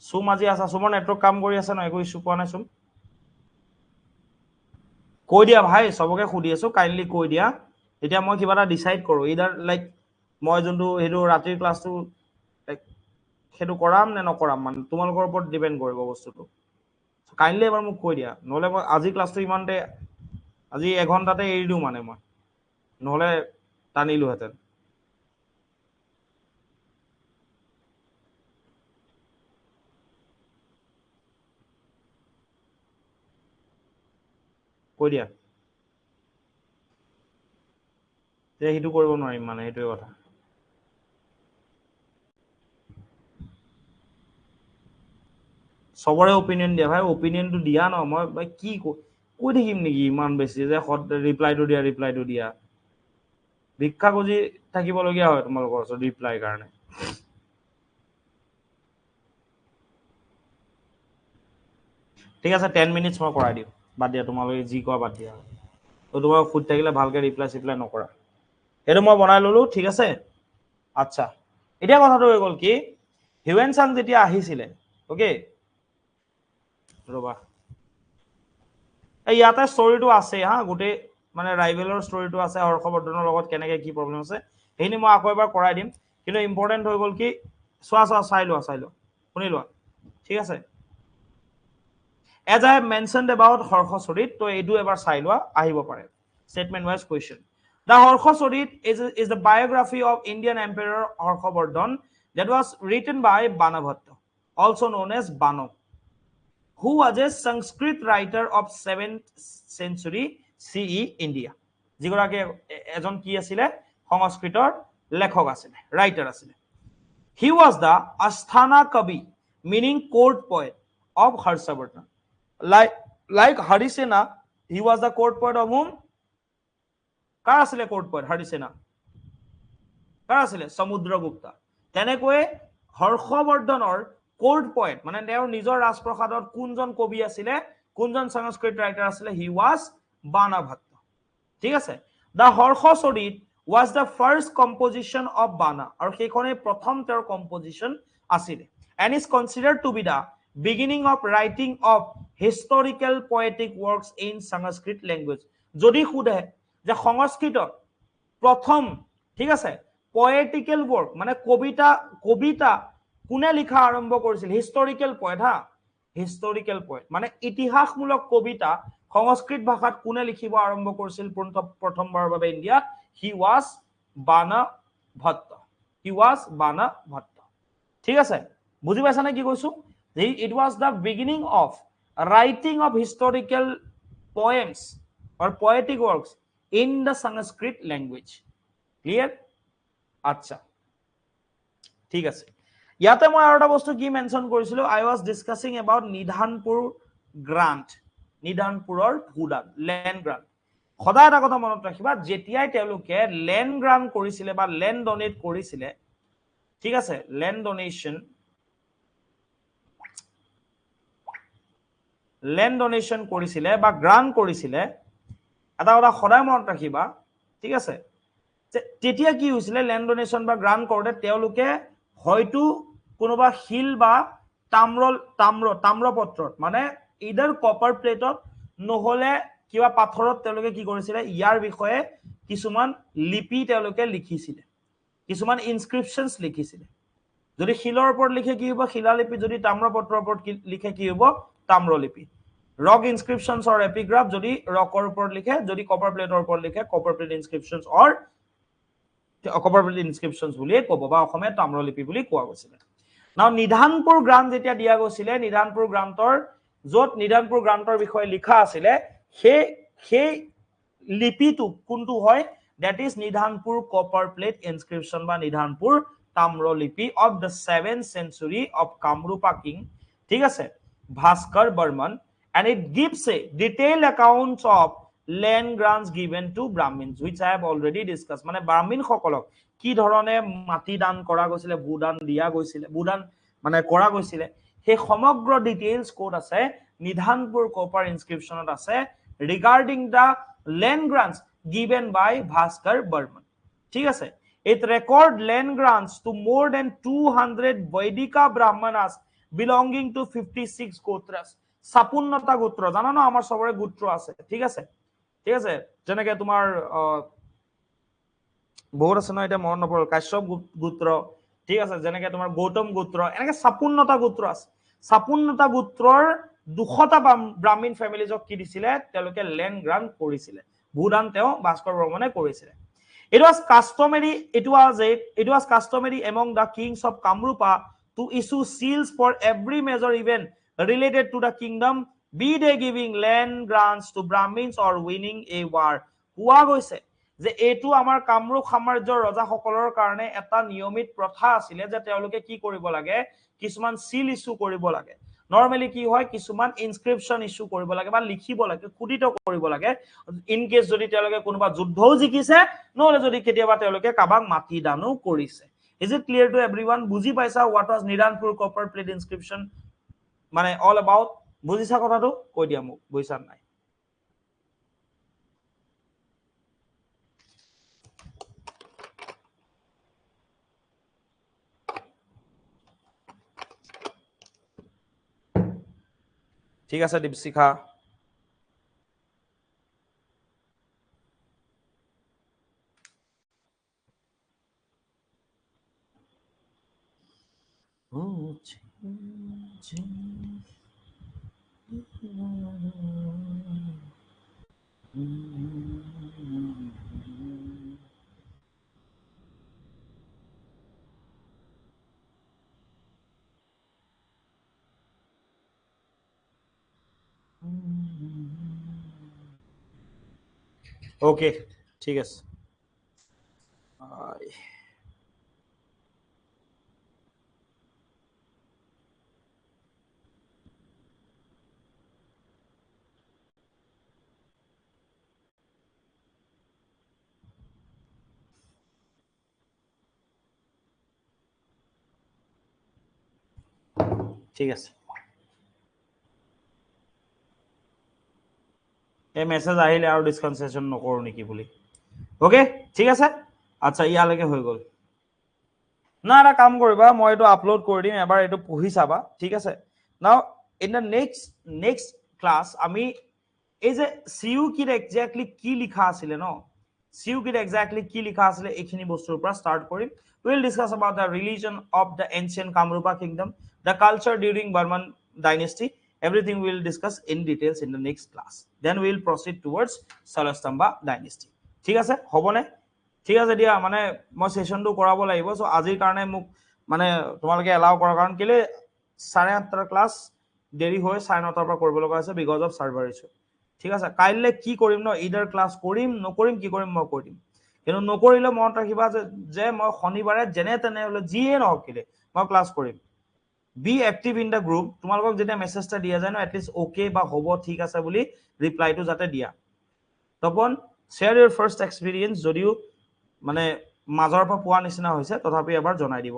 চুম আজি আছা চুমৰ নেটৱৰ্ক কাম কৰি আছে ন একো ইছ্যু পোৱা নাই চুম কৈ দিয়া ভাই সবকে সুধি আছো কাইণ্ডলি কৈ দিয়া এতিয়া মই কিবা এটা ডিসাইড কৰো ইদাৰ লাইক মই যোনটো হেতু ৰাতিৰ ক্লাছটো লাইক হেতু কৰাম নে নকৰাম মানে তোমালোকৰ ওপৰত ডিপেন্ড কৰিব বস্তুটো কাইণ্ডলি এবাৰ মোক কৈ দিয়া নহলে মই আজি ক্লাছটো ইমানতে আজি 1 ঘন্টাতে এৰি দিও মানে মই নহলে টানিলো হেতেন কৈ দিয়া যে হেতু কৰিব নোৱাৰিম মানে হেতুৱে কথা সবৰে অপিনিয়ন দিয়া ভাই অপিনিয়নটো দিয়া ন মই ভাই কি কৈ থাকিম নেকি ইমান বেছি যে ৰিপ্লাইটো দিয়া ভিক্ষা খুজি থাকিবলগীয়া হয় তোমালোকৰ ওচৰত ৰিপ্লাই কাৰণে ঠিক আছে 10 মিনিটস মই কৰাই দিম বাদ দিয়া তোমালোকে যি কোৱা বাদ দিয়া তো তোমাক খুদ থাকিলে ভালকে ৰিপ্লাই নকৰা এটো মই বনাই ললো ঠিক আছে আচ্ছা এতিয়া কথাটো হৈ গল কি হিউৱেন চাং যেতিয়া আহিছিলে ওকে ৰবা এই ইয়াতে ষ্টৰিটো আছে হা গুটে মানে ৰাইভেলৰ ষ্টৰিটো আছে হৰ্ষবৰ্ধনৰ লগত কেনেকে কি প্ৰবলেম আছে হেইনি মই আকৌ এবাৰ কৰাই দিম কিন্তু ইম্পৰ্টেন্ট হৈ গল কি সোৱা চাই লোৱা শুনি লোৱা ঠিক আছে As I have mentioned about Harkhasorit, to edu ebar sai loa ahibo pare. Statement wise question. The Harkhasorit is the biography of Indian Emperor Harkhabardhan that was written by Banabhatta, also known as Bano, who was a Sanskrit writer of 7th century CE India. Jigorake ejon ki asile Sanskritor lekhok asile, writer asile. He was the Asthana Kavi, meaning court poet of Harshavardhan. Like Harisena, he was the court poet of whom? কাৰ আছিলে court poet Harisena? কাৰ আছিলে Samudragupta. তেনেকৈ হৰ্ষবৰ্ধনৰ court poet মানে তেওঁৰ নিজৰ ৰাজপ্ৰসাদত কোনজন কবি আছিলে কোনজন সংস্কৃত ৰাইটাৰ আছিলে he was Banabhatta. ঠিক আছে the Harkhasorit was the first composition of Bana আৰু সেইখনে প্ৰথম তেওঁৰ composition আছিলে and is considered to be the beginning of writing of historical poetic works in Sanskrit language. যদি খুদে যে সংস্কৃতত প্ৰথম ঠিক আছে poetical work মানে কবিতা কোনে লিখা আৰম্ভ কৰিছিল historical poet হা historical poet মানে ইতিহাসমূলক কবিতা সংস্কৃত ভাষাত কোনে লিখিব আৰম্ভ কৰিছিল প্ৰথমবাৰৰ বাবে ইন্ডিয়াত he was Banabhatta ঠিক আছে বুজি পাইছা নে কি কৈছো it was the beginning of writing of historical poems or poetic works in the Sanskrit language. Clear? আচ্ছা ঠিক আছে ইয়াতে মই আৰু এটা বস্তু কি মেনশন কৰিছিলো I was discussing about Nidhanpur grant নিধানপুৰৰ ভূদান ল্যান্ড গ্ৰান্ট সদায় এটা কথা মনত ৰাখিবা যেতিয়াই তেওঁলোকে ল্যান্ড গ্ৰান্ট কৰিছিলে বা ল্যান্ড ডোনেট কৰিছিলে ঠিক আছে ল্যান্ড ডোনেশন কৰিছিলে বা গ্ৰান্ট কৰিছিলে এটা কথা সদায় মনত ৰাখিবা ঠিক আছে তেতিয়া কি হৈছিলে ল্যান্ড ডোনেশন বা গ্ৰান্ট কৰোতে তেওঁলোকে হয়তো কোনোবা হিল বা তাম্ৰপত্ৰত মানে ইদাৰ কপাৰ প্লেটত নহলে কিবা পাথৰত তেওঁলোকে কি কৰিছিলে ইয়াৰ বিষয়ে কিছুমান লিপি তেওঁলোকে লিখিছিলে কিছুমান ইনস্ক্ৰিপশনস লিখিছিলে যদি শিলৰ ওপৰত লিখে কি হ'ব শিলালিপি যদি তাম্ৰপত্ৰৰ ওপৰত লিখে কি হ'ব তাম্ৰলিপি rock inscriptions or epigraph যদি ৰকৰ ওপৰত লিখে যদি কপাৰ প্লেটৰ ওপৰত লিখে copper plate inscriptions or copper plate inscriptions বুলি ক'ব বা অসমীয়া তাম্ৰলিপি বুলি কোৱা গৈছিল নাও নিধানপুৰ গ্ৰান্ট যেতিয়া দিয়া গৈছিল নিধানপুৰ গ্ৰান্টৰ যত নিধানপুৰ গ্ৰান্টৰ বিষয়ে লিখা আছিল সেই লিপিটো কোনটো হয় that is Nidhanpur copper plate inscription বা Nidhanpur তাম্ৰলিপি of the 7th century of Kamrupa king ঠিক আছে Bhaskar Burman and it gives a detailed accounts of land grants given to Brahmins which I have already discussed মানে ব্ৰাহ্মণ সকলক কি ধৰণে মাটি দান কৰা গৈছিল ভূদান দিয়া গৈছিল ভূদান মানে কৰা গৈছিল সেই সমগ্ৰ ডিটেইলস কোড আছে নিধানপুৰ কপাৰ ইনস্ক্ৰিপশনত আছে regarding the land grants given by Bhaskar Burman ঠিক আছে it record land grants to more than 200 Vaidika Brahmanas belonging to 56 gotras 56টা গোত্ৰ জানা না আমাৰ সবৰে গোত্ৰ আছে ঠিক আছে যেনেকৈ তোমাৰ বহুত আছে ন এটা মন নপৰল কাশ্যপ গোত্ৰ ঠিক আছে যেনেকৈ তোমাৰ গৌতম গোত্ৰ এনেকৈ 56টা গোত্ৰ আছে 56টা গোত্ৰৰ 200টা ব্ৰাহ্মণ ফ্যামিলিজক কি দিছিলে তেওঁলোকে ল্যান্ড গ্ৰান্ট কৰিছিল ভূদান তেওঁ ভাস্কৰ বৰ্মনে কৰিছিল it was customary among the kings of Kamrupa to issue seals for every major event related to the kingdom be they giving land grants to Brahmins or winning a war কোৱা গৈছে যে এটো আমাৰ কামৰূপ সাম্ৰাজ্যৰ ৰজা সকলৰ কাৰণে এটা নিয়মিত প্ৰথা আছিল যে তেওঁলোকে কি কৰিব লাগে কিছুমান সিল ইস্যু কৰিব লাগে নৰমালি কি হয় কিছুমান ইনস্ক্ৰিপশন ইস্যু কৰিব লাগে বা লিখিব লাগে খুদিত কৰিব লাগে ইন কেস যদি তেওঁলোকে কোনোবা যুদ্ধও জিকিছে নহলে যদি কেতিয়াবা তেওঁলোকে কাবাক মাটি দানো কৰিছে is it clear to everyone বুজি পাইছা what was Nidhanpur copper plate inscription মানে অল এবাউট বুজিছা কথাটো কৈ দিয়া মোক বুজিছা নাই ঠিক আছে দীপশিখা ওকে ঠিক আছে ঠিক আছে এই মেসেজ আহিলে আৰু ডিসকানেকশন নকৰো নেকি বুলি ওকে ঠিক আছে আচ্ছা ইয়ালৈকে হৈ গল না এটা কাম কৰিবা মই এটো আপলোড কৰি দিম এবাৰ এটো পঢ়ি চাবা ঠিক আছে নাও ইন দা নেক্সট ক্লাস আমি এই যে সিউ কি এক্স্যাক্টলি কি লিখা আছিল ন সিউ কি এক্স্যাক্টলি কি লিখা আছিল এইখিনি বস্তুৰ পৰা স্টাৰ্ট কৰিম we will discuss about the religion of the ancient Kamrupa kingdom the culture during Burman dynasty everything we will discuss in details in the next class then we will proceed towards Salastamba dynasty ঠিক আছে হবনে ঠিক আছে দিয়া মানে মই সেশনটো কৰাব লাগিব সো আজিৰ কাৰণে মোক মানে তোমালোকে এলাও কৰাৰ কাৰণ কেলে 8:30 ক্লাস দেৰি হৈ 9:30 পৰা কৰিব লগা আছে বিকজ অফ সাৰ্ভাৰ ইছ্যু ঠিক আছে কাইলে কি কৰিম ন ইদাৰ ক্লাস কৰিম নকৰিম কি কৰিম মই কৈ দিম কিন্তু নকৰিলে মনত ৰাখিবা যে মই শনিবাৰে জেনে তেনে হলে জিয়ে নহকিলে মই ক্লাস কৰিম be active in the group তোমালোকক যেতিয়া মেসেজটা দিয়া যায় ন এটলিস্ট ওকে বা হ'ব ঠিক আছে বুলি ৰিপ্লাইটো যাতে দিয়া তপন শেয়াৰ ইউৰ ফাৰ্স্ট এক্সপেৰিয়েন্স যদিও মানে মাজৰ পৰা পোৱা নিচিনা হৈছে তথাপি এবাৰ জনাই দিব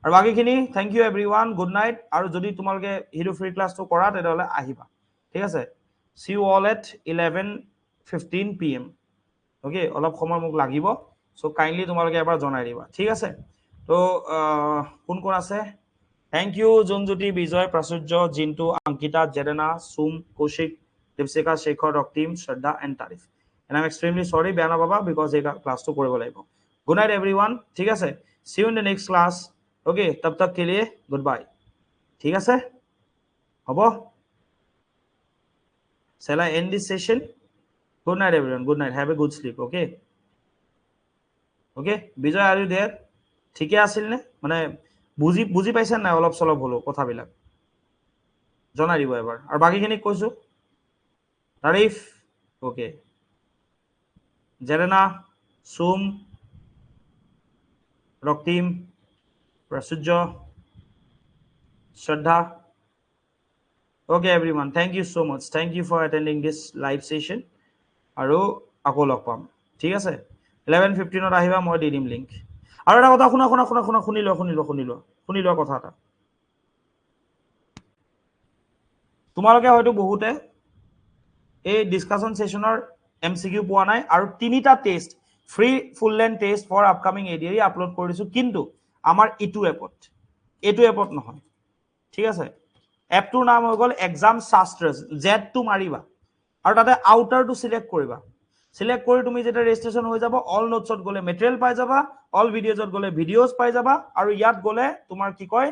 আৰু বাকিখিনি thank you everyone good night আৰু যদি তোমালোকে হিৰো ফ্ৰী ক্লাসটো কৰা তেতিয়াহলে আহিবা ঠিক আছে see you all at 11:15 PM okay অলপ সময় মোক লাগিব সো কাইন্ডলি তোমালোকে এবাৰ জনাই দিবা ঠিক আছে তো কোন কোন আছে থ্যাংক ইউ জুনজ্যোতি বিজয় প্ৰাচুৰ্য জিন্তু অংকিতা জেৰেনা সুম Kaushik Dipsika, Shekhar, Roktim, Shraddha, and Tarif. And I'm extremely sorry, Biana Baba, because they got class 2 kore bole. Good night, everyone. ठीक है? See you in the next class. Okay, तब तक के लिए goodbye. ठीक है? Habo? Shall I end this session? Good night, everyone. Good night. Have a good sleep. Okay. Okay. Bijoy, are you there? ঠিকে আছিল নে? মানে বুজি পাইছেন না অলপ চলপ হলো কথাবিলাক? জনাই দিব এবাৰ। আৰু বাকিখিনিক কৈছো। তাৰিফ, okay. জেৰেনা, sum, Raktim, প্ৰসূৰ্য, Shraddha. Okay, everyone. Thank you so much. Thank you for attending this live session. আৰু আকৌ লগ পাম। ঠিক আছে? 11:15 আহিবা, মই দি দিম লিংক। আৰু এটা কথা শুনি লোৱা কথা এটা। তোমালোকে হয়তো বহুতে এই ডিসকাশন সেশনৰ এমসিকিউ পোৱা নাই আৰু তিনিটা test free full length test for upcoming ADRE upload কৰি দিছো, কিন্তু আমাৰ এইটো এপত নহয়। ঠিক আছে? এপটোৰ নাম হৈ গ'ল এক্সাম শাস্ত্ৰজ। জেডটো মাৰিবা আৰু তাতে আউটাৰটো সিলেক্ট কৰিবা। সিলেক্ট কৰি তুমি যেতিয়া ৰেজিষ্ট্ৰেচন হৈ যাব, অল নোটছত গ'লে মেটেৰিয়েল পাই যাবা, অল ভিডিঅ'জত গ'লে ভিডিঅ'জ পাই যাবা, আৰু ইয়াত গ'লে তোমাৰ কি কয়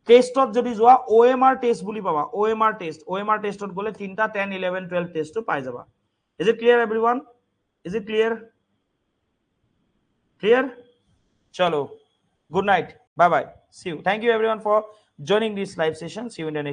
টেষ্টত যদি যোৱা OMR টেষ্ট বুলি পাবা। OMR টেষ্টত গ'লে 3টা 10, 11, 12 টেষ্টটো পাই যাবা। Is it clear, everyone? Is it clear? Clear? Chalo. Good night. Bye bye. See you. Thank you, everyone, for joining this live session. See you in the next